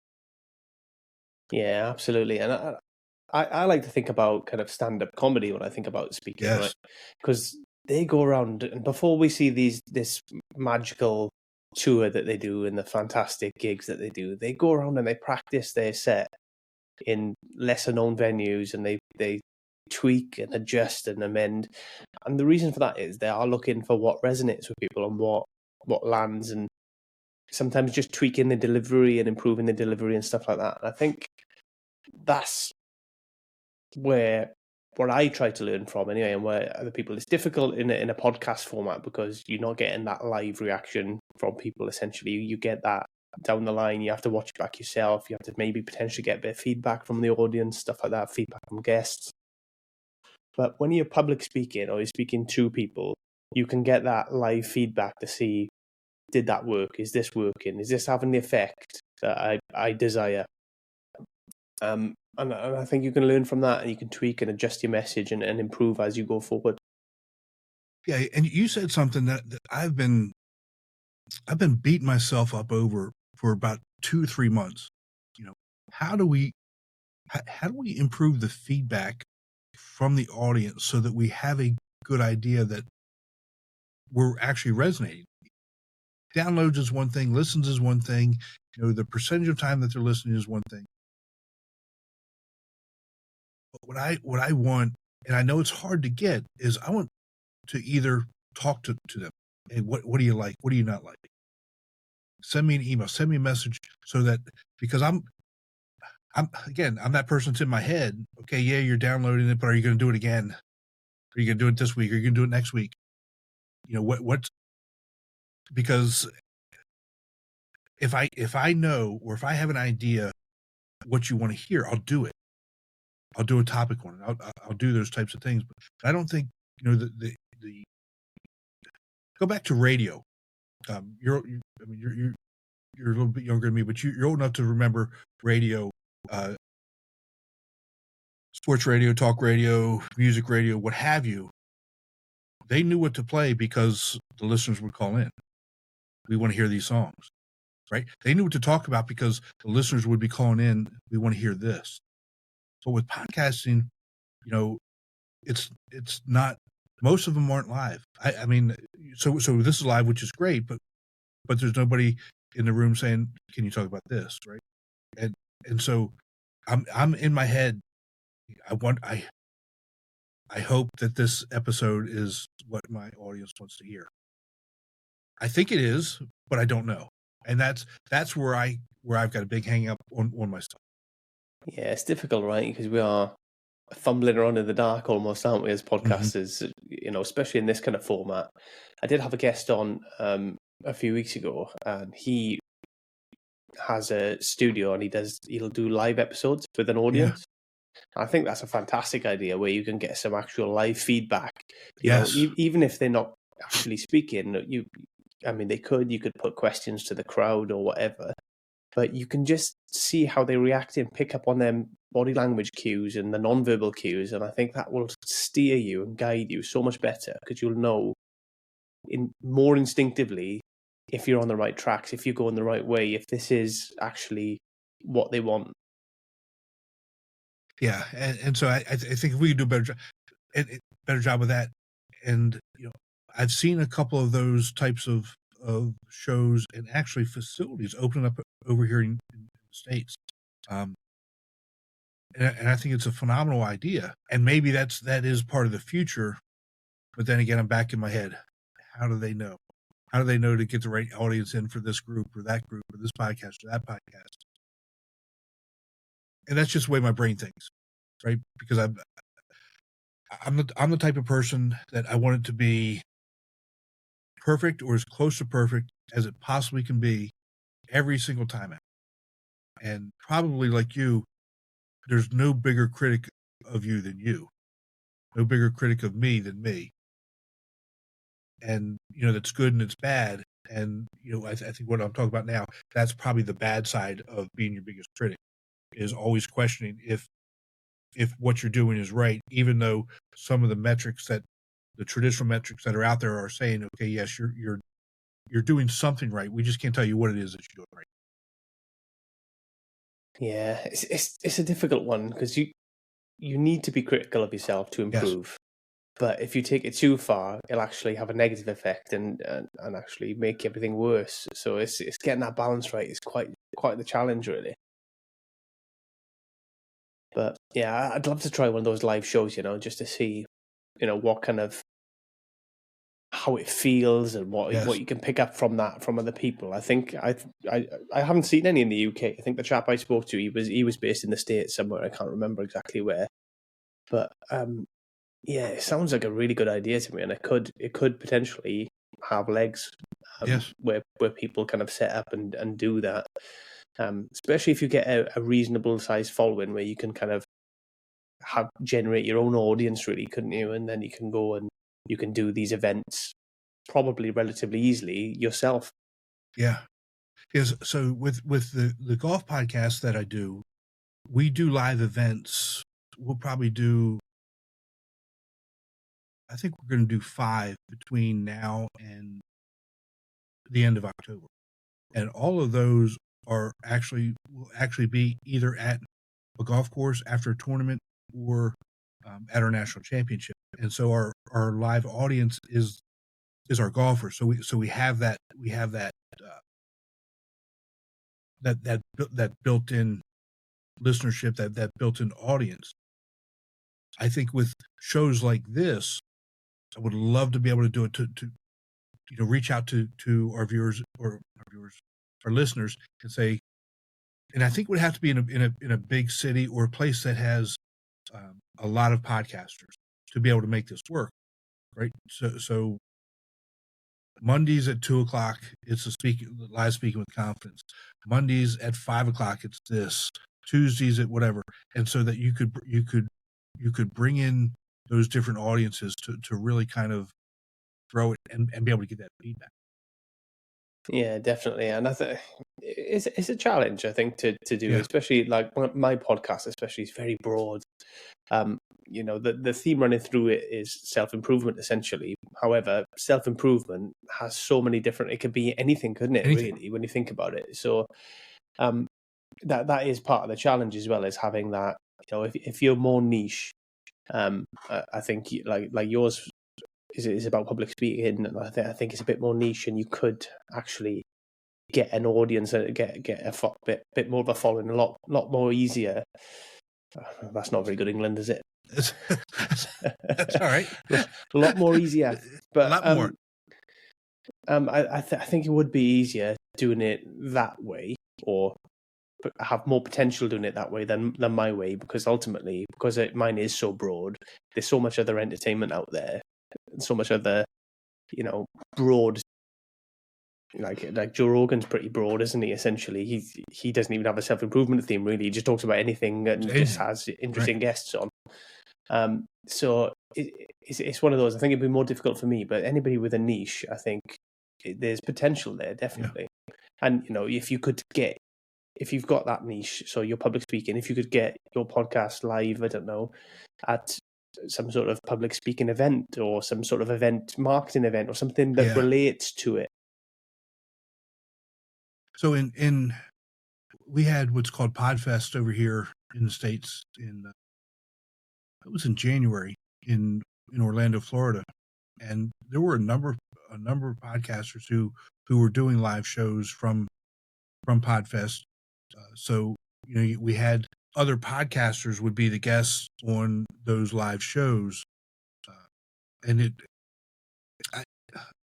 Yeah, absolutely. And I like to think about kind of stand-up comedy when I think about speaking, Yes. right? Because they go around, and before we see this magical tour that they do and the fantastic gigs that they do, they go around and they practice their set in lesser known venues, and they tweak and adjust and amend. And the reason for that is they are looking for what resonates with people and what lands, and sometimes just tweaking the delivery and improving the delivery and stuff like that. And I think that's where what I try to learn from anyway, and where other people, it's difficult in a podcast format because you're not getting that live reaction from people. Essentially, you get that down the line. You have to watch it back yourself. You have to maybe potentially get a bit of feedback from the audience, stuff like that, feedback from guests. But when you're public speaking or you're speaking to people, you can get that live feedback to see, did that work? Is this working? Is this having the effect that I desire? And I think you can learn from that, and you can tweak and adjust your message and improve as you go forward. Yeah, and you said something that I've been beating myself up over for about 2 or 3 months. How do we improve the feedback from the audience so that we have a good idea that we're actually resonating? Downloads is one thing, listens is one thing, the percentage of time that they're listening is one thing. But what I want, and I know it's hard to get, is I want to either talk to them. Hey, what do you like? What do you not like? Send me an email, send me a message, so that, because I'm that person that's in my head. Okay, yeah, you're downloading it, but are you going to do it again? Are you going to do it this week? Are you going to do it next week? Because if I know, or if I have an idea what you want to hear, I'll do it. I'll do a topic on it. I'll do those types of things. But I don't think, the go back to radio. You're a little bit younger than me, but you're old enough to remember radio, sports radio, talk radio, music radio, what have you. They knew what to play because the listeners would call in. We want to hear these songs, right? They knew what to talk about because the listeners would be calling in. We want to hear this. So with podcasting, it's not. Most of them aren't live. I mean, so this is live, which is great, but there's nobody in the room saying, "Can you talk about this?" Right? And so I'm in my head. I hope that this episode is what my audience wants to hear. I think it is, but I don't know. And that's where I've got a big hang up on my stuff. Yeah, it's difficult, right? Because we are fumbling around in the dark almost, aren't we, as podcasters, especially in this kind of format. I did have a guest on a few weeks ago, and he has a studio and he'll do live episodes with an audience. Yeah. I think that's a fantastic idea where you can get some actual live feedback. Even if they're not actually speaking, you could put questions to the crowd or whatever, but you can just see how they react and pick up on their body language cues and the non-verbal cues. And I think that will steer you and guide you so much better because you'll know more instinctively if you're on the right tracks, if you go in the right way, if this is actually what they want. Yeah, and so I think if we could do a better job with that, and I've seen a couple of those types of shows and actually facilities open up over here in the States, and I think it's a phenomenal idea, and maybe that is part of the future. But then again, I'm back in my head. How do they know? How do they know to get the right audience in for this group or that group or this podcast or that podcast? And that's just the way my brain thinks, right? Because I'm the type of person that I want it to be perfect or as close to perfect as it possibly can be every single time out. And probably like you, there's no bigger critic of you than you. No bigger critic of me than me. And, that's good and it's bad. And, I think what I'm talking about now, that's probably the bad side of being your biggest critic, is always questioning if what you're doing is right, even though some of the traditional metrics that are out there are saying, okay, yes, you're doing something right. We just can't tell you what it is that you're doing right. Yeah, it's a difficult one because you need to be critical of yourself to improve. Yes. But if you take it too far, it'll actually have a negative effect and actually make everything worse. So it's getting that balance right is quite the challenge, really. But yeah, I'd love to try one of those live shows, just to see, what kind of how it feels and what you can pick up from that from other people. I think I haven't seen any in the UK. I think the chap I spoke to, he was based in the States somewhere. I can't remember exactly where, but yeah, it sounds like a really good idea to me, and it could potentially have legs. Where people kind of set up and do that. Especially if you get a reasonable sized following where you can kind of generate your own audience, really, couldn't you? And then you can go and you can do these events probably relatively easily yourself. Yeah. Yes. So with the golf podcast that I do, we do live events. We'll probably do, I think we're going to do 5 between now and the end of October. And all of those will actually be either at a golf course after a tournament or at our national championship. And so our live audience is our golfers. So we have that built-in listenership, that built-in audience. I think with shows like this, I would love to be able to do it to reach out to our viewers or our listeners and say, and I think it would have to be in a big city or a place that has a lot of podcasters to be able to make this work, right? So Mondays at 2:00, it's live speaking with confidence. Mondays at 5:00, it's this. Tuesdays at whatever, and so that you could bring in those different audiences to really kind of throw it and be able to get that feedback. Yeah, definitely. And I think it's a challenge, I think, to do, Yeah. especially like my podcast, especially, is very broad. The theme running through it is self-improvement, essentially. However, self-improvement has so many different, it could be anything, couldn't it, Anything. really, when you think about it? So that is part of the challenge as well, as having that, if you're more niche, I think like yours is about public speaking, and I think it's a bit more niche, and you could actually get an audience and get a bit more of a following, a lot more easier. That's not very good England, is it? That's all right. A lot more easier, but a lot more. I think it would be easier doing it that way, or have more potential doing it that way than my way, because ultimately, mine is so broad, there's so much other entertainment out there, and so much other, broad. Like Joe Rogan's pretty broad, isn't he? Essentially, he doesn't even have a self-improvement theme, really. He just talks about anything and just has interesting guests on. So it's one of those. I think it'd be more difficult for me, but anybody with a niche, I think there's potential there, definitely. Yeah. And if you've got that niche, so you're public speaking, if you could get your podcast live, I don't know, at some sort of public speaking event or some sort of marketing event or something that relates to it. So we had what's called Podfest over here in the States it was in January in Orlando, Florida. And there were a number of podcasters who were doing live shows from Podfest. So, we had other podcasters would be the guests on those live shows. And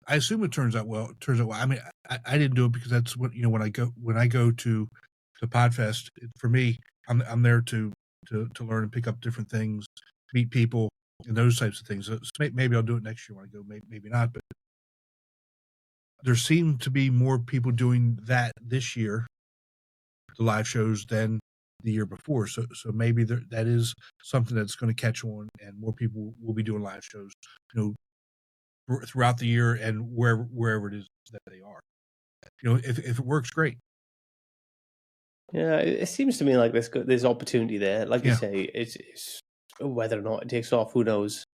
I assume it turns out well. I mean, I didn't do it because that's what, when I go to Podfest, for me, I'm there to learn and pick up different things, meet people, and those types of things. So maybe I'll do it next year when I go, maybe not. But there seem to be more people doing that this year, the live shows, than the year before. So maybe that is something that's going to catch on, and more people will be doing live shows, throughout the year and wherever it is that they are. If it works, great. Yeah, it seems to me like there's opportunity there. Like you say, it's whether or not it takes off, who knows?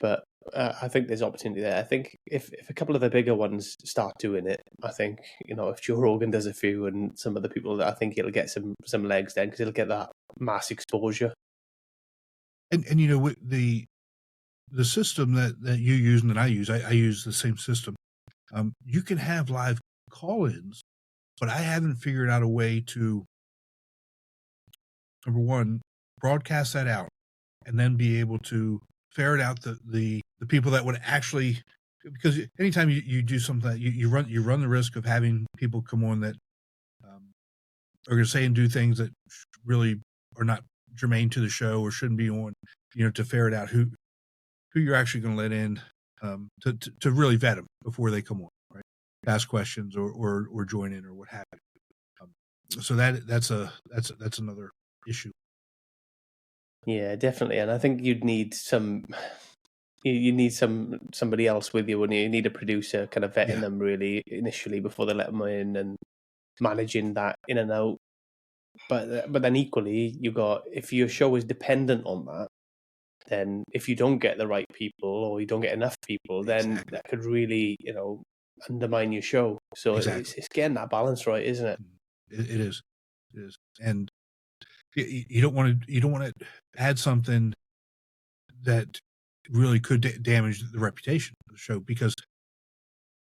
But I think there's opportunity there. I think if a couple of the bigger ones start doing it, I think, if Joe Rogan does a few and some other people, I think it'll get some legs then, because it'll get that mass exposure. And the system that you use and that I use the same system. You can have live call-ins, but I haven't figured out a way to, number one, broadcast that out, and then be able to ferret out the people that would actually, because anytime you do something, you run the risk of having people come on that are going to say and do things that really are not germane to the show or shouldn't be on, to ferret out who you're actually going to let in, to really vet them before they come on, right? Ask questions or join in or what have you. So that's another issue. Yeah, definitely. And I think you'd need somebody else with you, wouldn't you? You need a producer kind of vetting them really initially before they let them in and managing that in and out. But then equally, if your show is dependent on that, then if you don't get the right people or you don't get enough people, then that could really, undermine your show. So it's getting that balance right, isn't it? It is. And you don't want to add something that really could damage the reputation of the show, because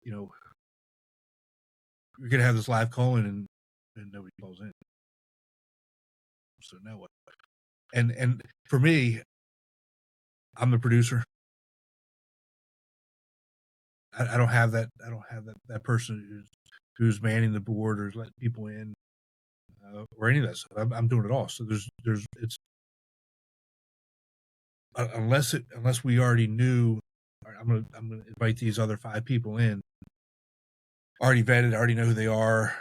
you're going to have this live call-in and nobody calls in. So now what? And for me, I'm the producer. I don't have that. I don't have that person who's manning the board or letting people in, or any of that stuff. I'm doing it all. So it's unless we already knew, I'm gonna invite these other 5 people in, already vetted, already know who they are.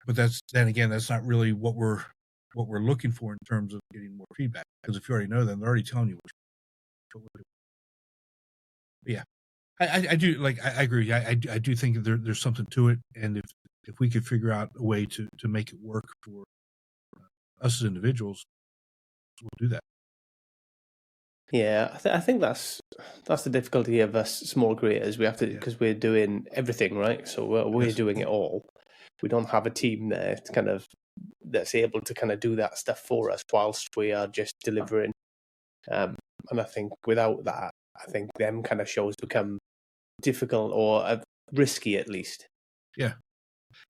But that's not really what we're what we're looking for in terms of getting more feedback. Because if you already know them, they're already telling you what we're doing. But yeah, I do like. I agree. I do think there's something to it, and if we could figure out a way to make it work for us as individuals, we'll do that. Yeah, I think that's the difficulty of us small creators. We have to, because we're doing everything, right? So we're doing it all. We don't have a team there to kind of that's able to kind of do that stuff for us whilst we are just delivering. And I think without that, I think them kind of shows become difficult or risky at least. Yeah,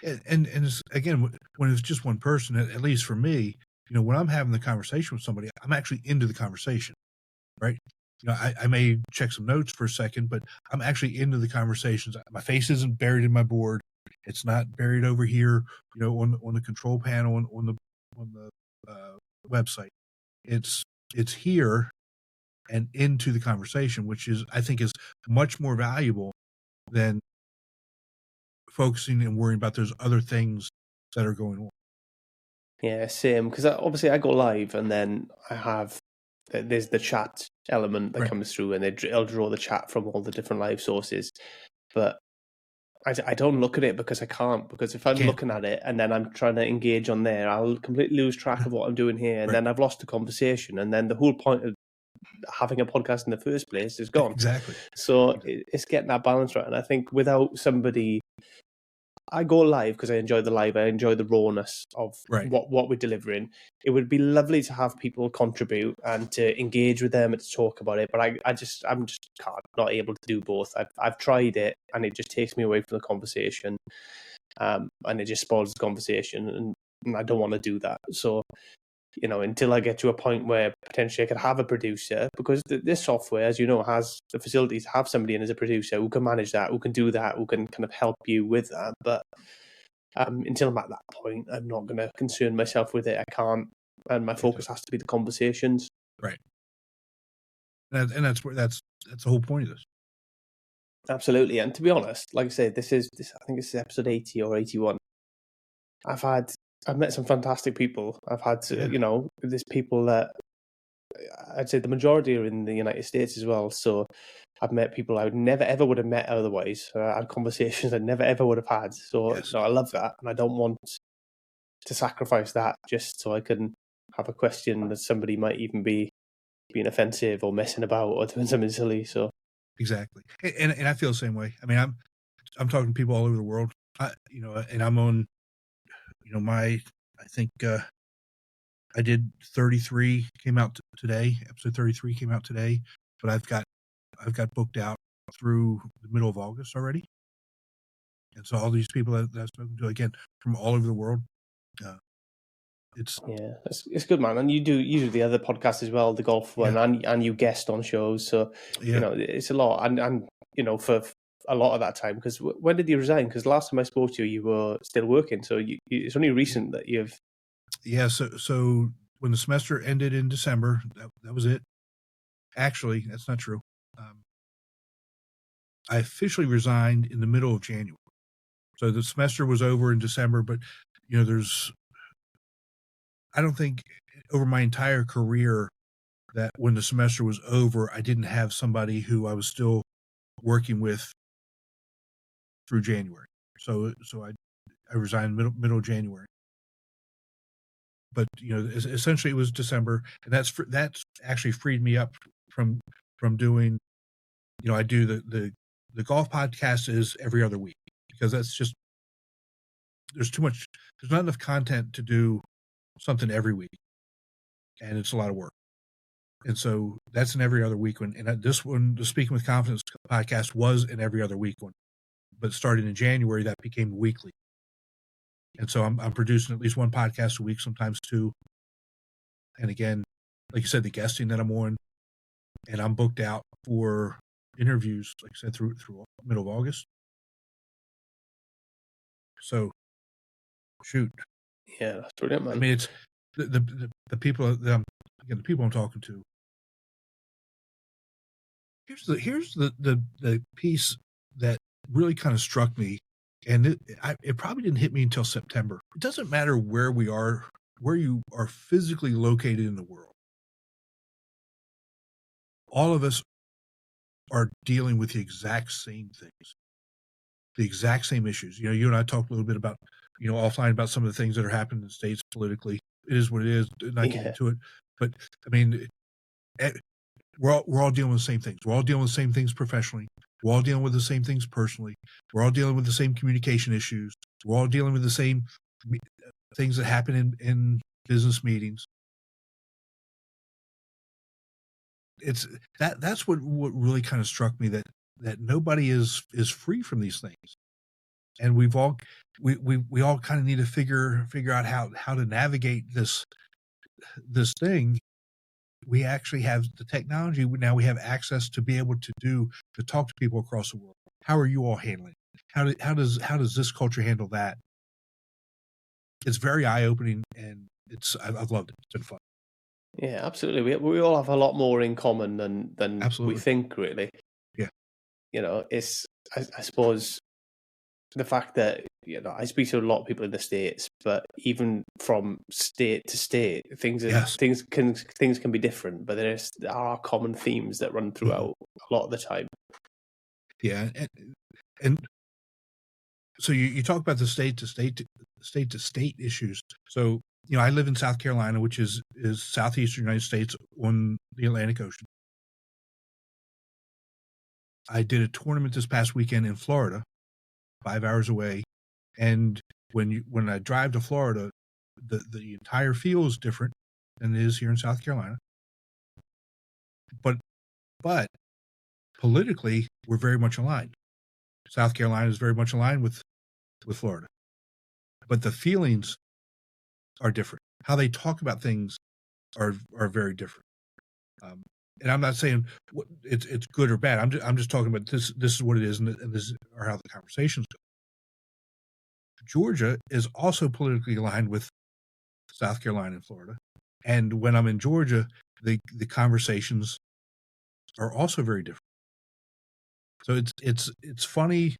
and it's, again, when it's just one person, at least for me, when I'm having the conversation with somebody, I'm actually into the conversation. Right. I may check some notes for a second, but I'm actually into the conversations. My face isn't buried in my board. It's not buried over here, on the control panel on the website. It's here and into the conversation, which I think is much more valuable than focusing and worrying about those other things that are going on. Yeah, same. Because obviously I go live and then there's the chat element that comes through, and they'll draw the chat from all the different live sources. But I don't look at it because I can't. Because if I'm looking at it and then I'm trying to engage on there, I'll completely lose track of what I'm doing here, and then I've lost the conversation, and then the whole point of having a podcast in the first place is gone. Exactly. So it's getting that balance right, and I think without somebody. I go live because I enjoy the live. I enjoy the rawness of what we're delivering. It would be lovely to have people contribute and to engage with them and to talk about it. But I'm just not able to do both. I've tried it and it just takes me away from the conversation, and it just spoils the conversation. And I don't want to do that. So, until I get to a point where potentially I could have a producer, because this software, as you know, has the facilities to have somebody in as a producer who can manage that, who can do that, who can kind of help you with that. But until I'm at that point, I'm not going to concern myself with it. I can't, and my focus has to be the conversations. Right. And that's the whole point of this. Absolutely. And to be honest, like I said, I think this is episode 80 or 81. I've met some fantastic people. I've had, there's people that I'd say the majority are in the United States as well. So I've met people I would never ever would have met otherwise. I had conversations I never ever would have had. So I love that, and I don't want to sacrifice that just so I can have a question that somebody might even be being offensive or messing about or doing something silly. So exactly, and I feel the same way. I mean, I'm talking to people all over the world. And I'm on. I think I did 33 came out today. Episode 33 came out today, but I've got booked out through the middle of August already. And so all these people that I've spoken to, again, from all over the world, it's good, man. And you do the other podcast as well, the golf one, and you guest on shows. So it's a lot, and for a lot of that time, because when did you resign? Because last time I spoke to you, you were still working. So it's only recent that you've. Yeah. So when the semester ended in December, that was it. Actually, that's not true. I officially resigned in the middle of January. So the semester was over in December, but I don't think over my entire career that when the semester was over, I didn't have somebody who I was still working with through January. So I resigned middle of January. But essentially it was December, and that's actually freed me up from doing. I do the golf podcast is every other week, because that's just there's not enough content to do something every week, and it's a lot of work. And so that's an every other week one. And this one, the Speaking with Confidence podcast, was an every other week one, but starting in January, that became weekly. And so I'm producing at least one podcast a week, sometimes two. And again, like you said, the guesting that I'm on, and I'm booked out for interviews, like I said, through middle of August. So, shoot. Yeah, that's brilliant, man. I mean, it's the people the people I'm talking to. Here's the piece that really kind of struck me, and it probably didn't hit me until September. It doesn't matter where we are where you are physically located in the world, all of us are dealing with the exact same things, the exact same issues. You know, you and I talked a little bit about, offline about some of the things that are happening in the States politically. It is what it is, not getting Yeah. into it. But I mean, eh, we're all dealing with the same things. We're all dealing with the same things professionally. We're all dealing with the same things personally. We're all dealing with the same communication issues. We're all dealing with the same things that happen in business meetings. It's that's what really kind of struck me, that nobody is free from these things, and we all kind of need to figure out how to navigate this thing. We actually have the technology now. We have access to be able to talk to people across the world. How are you all handling it? How does this culture handle that? It's very eye opening, and I've loved it. It's been fun. Yeah, absolutely. We all have a lot more in common than we Absolutely. think, really. Yeah. You know, it's I suppose the fact that, you know, I speak to a lot of people in the States, but even from state to state, Yes. things can be different, but there are common themes that run throughout a lot of the time. Yeah, and so you talk about the state to state issues. So, I live in South Carolina, which is southeastern United States on the Atlantic Ocean. I did a tournament this past weekend in Florida, 5 hours away, and when I drive to Florida, the entire feel is different than it is here in South Carolina. But politically, we're very much aligned. South Carolina is very much aligned with Florida, but the feelings are different. How they talk about things are very different. And I'm not saying it's good or bad. I'm just talking about this. This is what it is, and this are how the conversations go. Georgia is also politically aligned with South Carolina and Florida, and when I'm in Georgia, the conversations are also very different. So it's funny.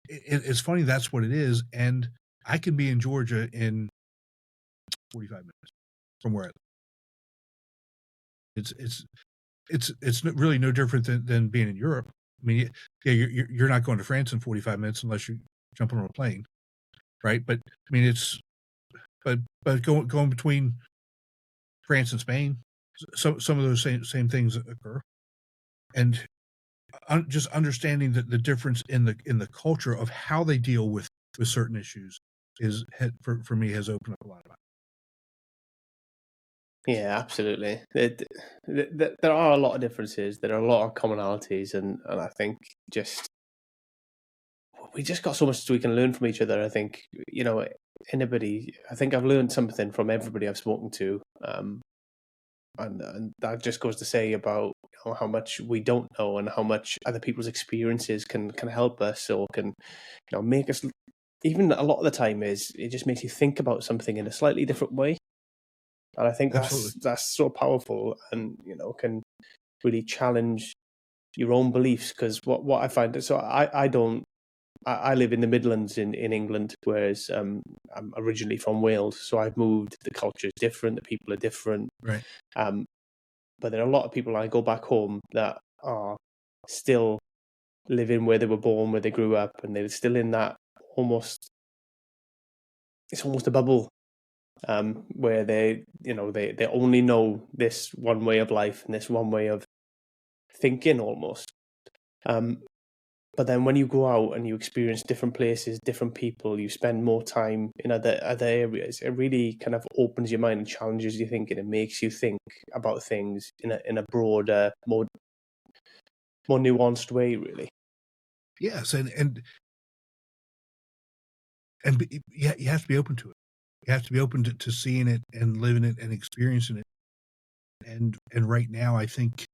It's funny that's what it is, and I can be in Georgia in 45 minutes from where I live. It's really no different than being in Europe. I mean, yeah, you're not going to France in 45 minutes unless you jump on a plane, right? But I mean, but going between France and Spain, some of those same things occur, and just understanding the difference in the culture of how they deal with certain issues for me has opened up a lot of eyes. Yeah, absolutely. There are a lot of differences. There are a lot of commonalities, and I think we just got so much we can learn from each other. I think, you know, anybody. I think I've learned something from everybody I've spoken to, and that just goes to say about, you know, how much we don't know and how much other people's experiences can help us, or can, you know, make us. Even a lot of the time, it just makes you think about something in a slightly different way. And I think Absolutely. that's so powerful, and, you know, can really challenge your own beliefs. Because what I find, so I live in the Midlands in England, whereas I'm originally from Wales, so I've moved. The culture is different, the people are different, Right. but there are a lot of people I go back home that are still living where they were born, where they grew up, and they're still in that it's almost a bubble, where they, you know, they only know this one way of life and this one way of thinking almost. But then when you go out and you experience different places, different people, you spend more time in other areas, it really kind of opens your mind and challenges your thinking and makes you think about things in a broader, more nuanced way, really. Yes, you have to be open to it. You have to be open to seeing it and living it and experiencing it. And right now, I think,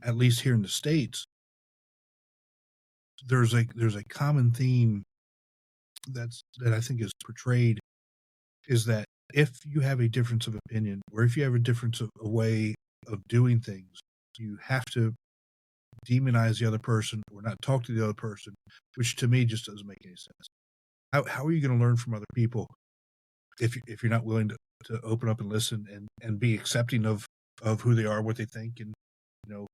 at least here in the States, there's a common theme that I think is portrayed, is that if you have a difference of opinion, or if you have a difference of a way of doing things, you have to demonize the other person or not talk to the other person, which to me just doesn't make any sense. How are you going to learn from other people if you're not willing to open up and listen and be accepting of who they are, what they think, and it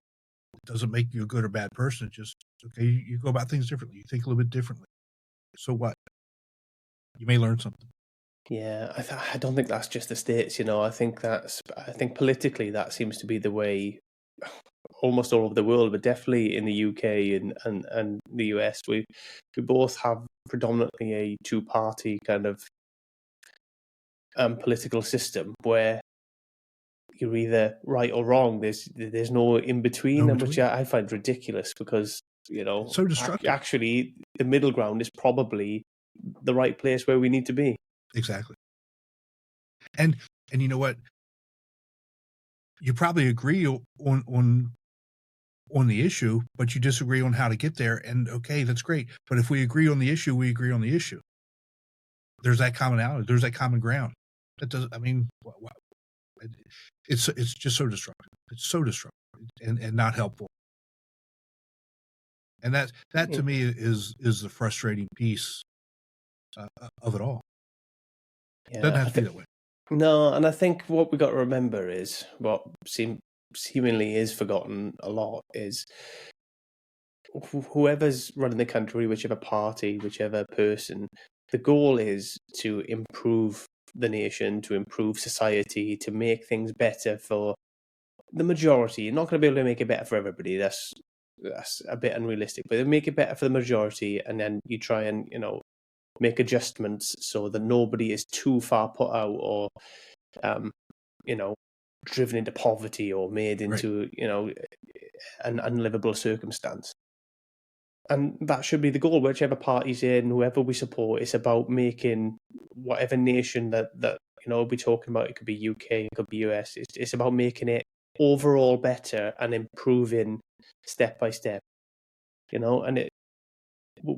doesn't make you a good or bad person. It's just okay. You go about things differently. You think a little bit differently. So what? You may learn something. Yeah, I don't think that's just the States. I think politically that seems to be the way almost all over the world, but definitely in the UK and the US, we both have predominantly a two-party kind of political system where you're either right or wrong. There's no in between, No which between. I find ridiculous because It's so destructive. Actually, the middle ground is probably the right place where we need to be. Exactly. And you know what? You probably agree on the issue, but you disagree on how to get there. And okay, that's great. But if we agree on the issue, we agree on the issue. There's that commonality. There's that common ground. That doesn't. I mean, it's just so destructive. It's so destructive and not helpful. And that to me is the frustrating piece of it all. Yeah, Doesn't have to be that way. No, and I think what we got to remember is what seemingly is forgotten a lot is whoever's running the country, whichever party, whichever person, the goal is to improve the nation, to improve society, to make things better for the majority. You're not going to be able to make it better for everybody. That's a bit unrealistic, but they make it better for the majority, and then you try and make adjustments so that nobody is too far put out or driven into poverty or made into an unlivable circumstance. And that should be the goal, whichever party's in, whoever we support. It's about making whatever nation that we're talking about. It could be UK, it could be US. It's about making it overall better and improving step by step. And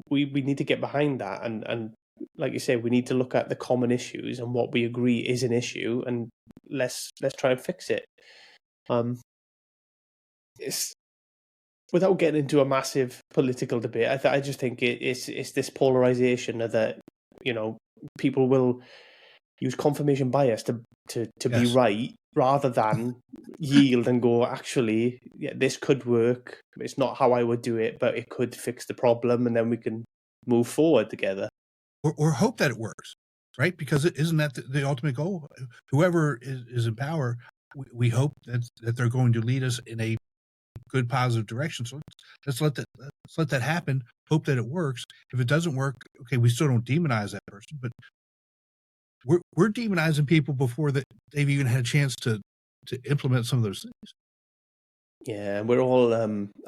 we need to get behind that, and like you say, we need to look at the common issues and what we agree is an issue, and let's try and fix it. It's without getting into a massive political debate. I just think it's this polarization that people will use confirmation bias to be right rather than yield and go, actually, yeah, this could work. It's not how I would do it, but it could fix the problem, and then we can move forward together. Or hope that it works, right? Because isn't that the ultimate goal? Whoever is in power, we hope that they're going to lead us in a good, positive direction. So let's let that happen. Hope that it works. If it doesn't work, okay, we still don't demonize that person, but we're demonizing people before they've even had a chance to implement some of those things. Yeah, we're all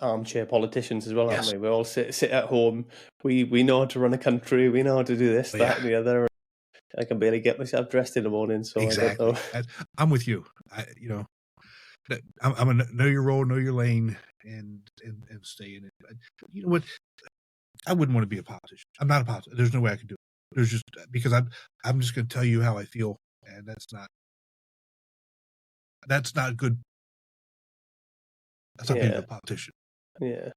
armchair politicians as well, aren't we? We all sit at home. We know how to run a country. We know how to do this, that, and the other. I can barely get myself dressed in the morning, so exactly. I don't know. I'm with you. I'm gonna know your role, know your lane, and stay in it. You know what? I wouldn't want to be a politician. I'm not a politician. There's no way I could do it. There's just because I'm just going to tell you how I feel, and that's not good. That's not being a politician. Yeah.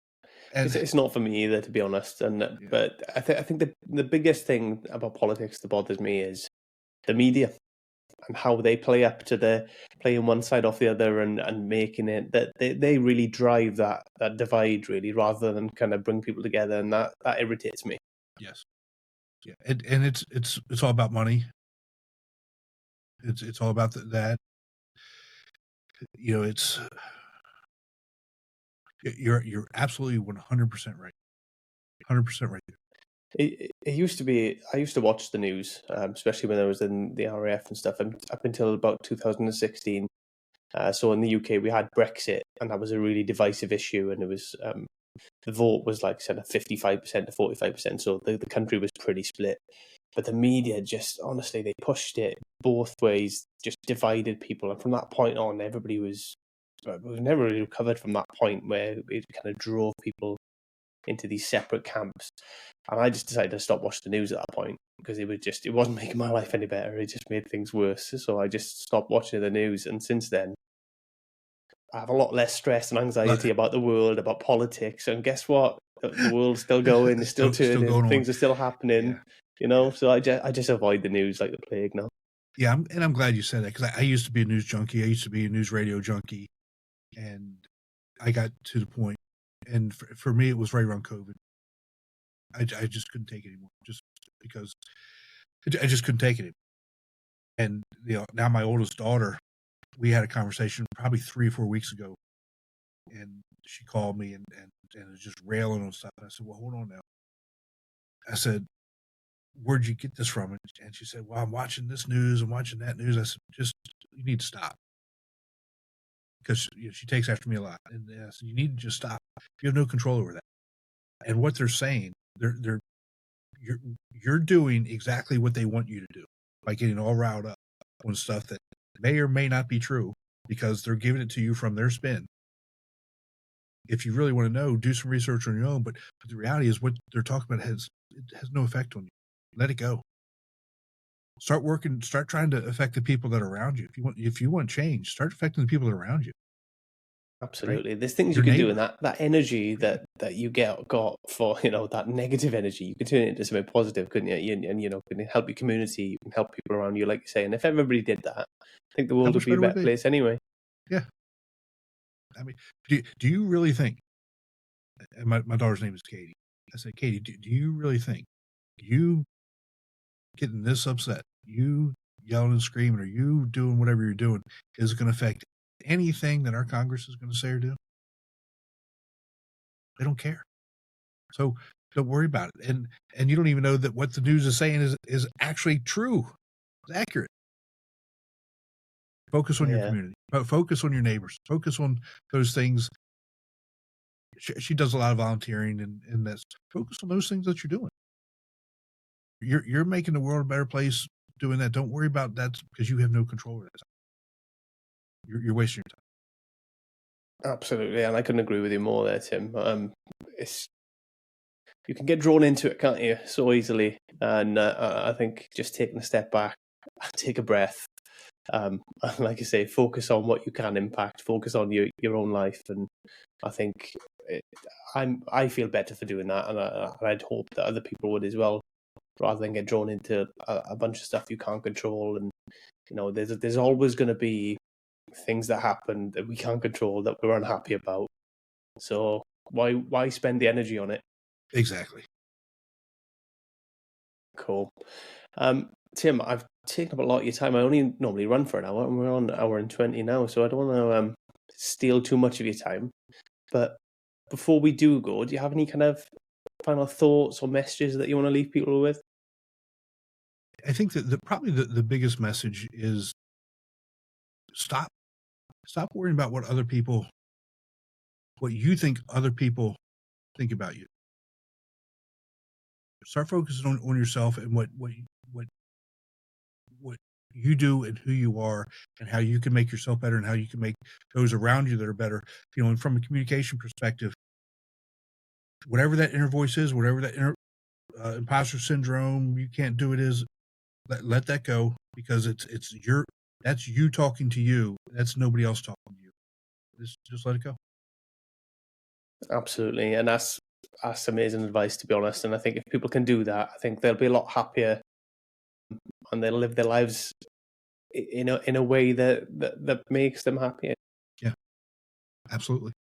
And it's not for me either, to be honest. But I think the biggest thing about politics that bothers me is the media and how they play up to playing one side off the other and making it that they really drive that divide, really, rather than kind of bring people together, and that irritates me. Yes. Yeah, and it's all about money. It's all about that. It's you're absolutely 100% right. 100% right there. It used to be. I used to watch the news, especially when I was in the RAF and stuff, up until about 2016. So in the UK, we had Brexit, and that was a really divisive issue, and it was the vote was like said 55% to 45%. So the country was pretty split. But the media just, honestly, they pushed it both ways, just divided people. And from that point on, everybody we've never really recovered from that point where it kind of drove people into these separate camps. And I just decided to stop watching the news at that point because it wasn't making my life any better. It just made things worse. So I just stopped watching the news. And since then, I have a lot less stress and anxiety about the world, about politics. And guess what? The world's still going. It's still turning. Things are still happening. Yeah. So I just avoid the news like the plague now. Yeah, I'm glad you said that, because I used to be a news junkie. I used to be a news radio junkie, and I got to the point, and for me, it was right around COVID. I just couldn't take it anymore, just because I just couldn't take it. And now my oldest daughter, we had a conversation probably 3 or 4 weeks ago, and she called me and was just railing on stuff. And I said, "Well, hold on now." I said, "Where'd you get this from?" And she said, "Well, I'm watching this news, I'm watching that news." I said, "You need to stop." Because she takes after me a lot. And I said, "You need to just stop. You have no control over that." And what they're saying, you're doing exactly what they want you to do by getting all riled up on stuff that may or may not be true, because they're giving it to you from their spin. If you really want to know, do some research on your own. But the reality is, what they're talking about has no effect on you. Let it go. Start working. Start trying to affect the people that are around you. If you want change, start affecting the people that are around you. Absolutely. Right? There's things Your you can do, neighbor. and that energy that you got for, that negative energy, you can turn it into something positive, couldn't you? And can help your community, you can help people around you, like you say. And if everybody did that, I think the How world would much be a better would it better be? place anyway. Yeah. I mean, do you really think? And my daughter's name is Katie. I said, "Katie, do you really think you getting this upset, you yelling and screaming, or you doing whatever you're doing, is going to affect anything that our Congress is going to say or do?" They don't care. So don't worry about it. And you don't even know that what the news is saying is actually true. It's accurate. Focus on your community. Focus on your neighbors. Focus on those things. She does a lot of volunteering, and that's, focus on those things that you're doing. You're making the world a better place doing that. Don't worry about that, because you have no control over that. You're wasting your time. Absolutely, and I couldn't agree with you more there, Tim. You can get drawn into it, can't you, so easily? And I think just taking a step back, take a breath, like I say, focus on what you can impact, focus on your own life, and I think I feel better for doing that, and I'd hope that other people would as well, rather than get drawn into a bunch of stuff you can't control. And there's always going to be things that happen that we can't control, that we're unhappy about. So why spend the energy on it? Exactly. Cool. Tim, I've taken up a lot of your time. I only normally run for an hour, and we're on 1:20 now, so I don't want to steal too much of your time. But before we do go, do you have any kind of final thoughts or messages that you want to leave people with? I think that probably the biggest message is stop worrying about what you think other people think about you. Start focusing on yourself and what you do and who you are, and how you can make yourself better, and how you can make those around you that are better. And from a communication perspective, whatever that inner voice is, whatever that inner imposter syndrome, you can't do it is, let that go, because that's you talking to you. That's nobody else talking to you. Just let it go. Absolutely, and that's amazing advice, to be honest. And I think if people can do that, I think they'll be a lot happier, and they'll live their lives in a way that makes them happier. Yeah, absolutely.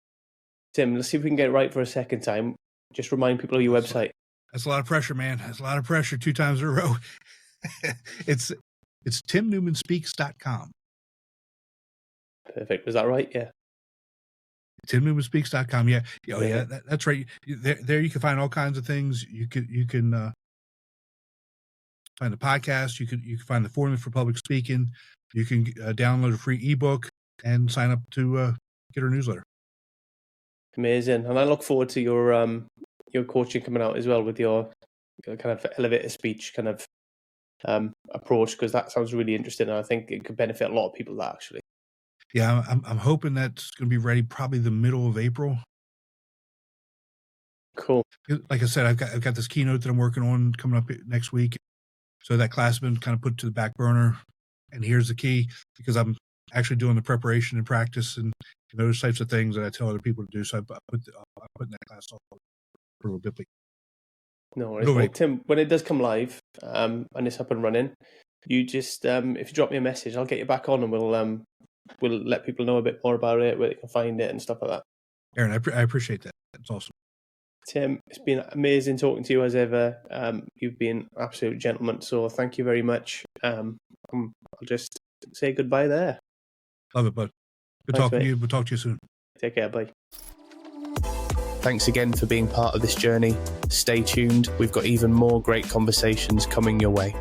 Tim, let's see if we can get it right for a second time. Just remind people of your website. That's a lot of pressure, man. That's a lot of pressure 2 times in a row. It's timnewmanspeaks.com. Perfect. Was that right? Yeah. timnewmanspeaks.com. Yeah. Yeah, that's right. There you can find all kinds of things. You can find the podcast. You can find the formula for public speaking. You can download a free ebook and sign up to get our newsletter. Amazing. And I look forward to your coaching coming out as well, with your kind of elevator speech kind of approach, because that sounds really interesting, and I think it could benefit a lot of people, that actually. Yeah, I'm hoping that's going to be ready probably the middle of April. Cool. Like I said, I've got this keynote that I'm working on coming up next week. So that class has been kind of put to the back burner. And here's the key, because I'm actually doing the preparation and practice and those types of things that I tell other people to do. So I'm putting that class off for a little bit. No worries. Well, Tim, when it does come live and it's up and running, you just if you drop me a message, I'll get you back on, and we'll let people know a bit more about it, where they can find it and stuff like that. Aaron, I appreciate that. That's awesome. Tim, it's been amazing talking to you as ever. You've been an absolute gentleman, so thank you very much. I'll just say goodbye there. Love it, bud. Good talking to you. We'll talk to you soon. Take care. Bye. Thanks again for being part of this journey. Stay tuned. We've got even more great conversations coming your way.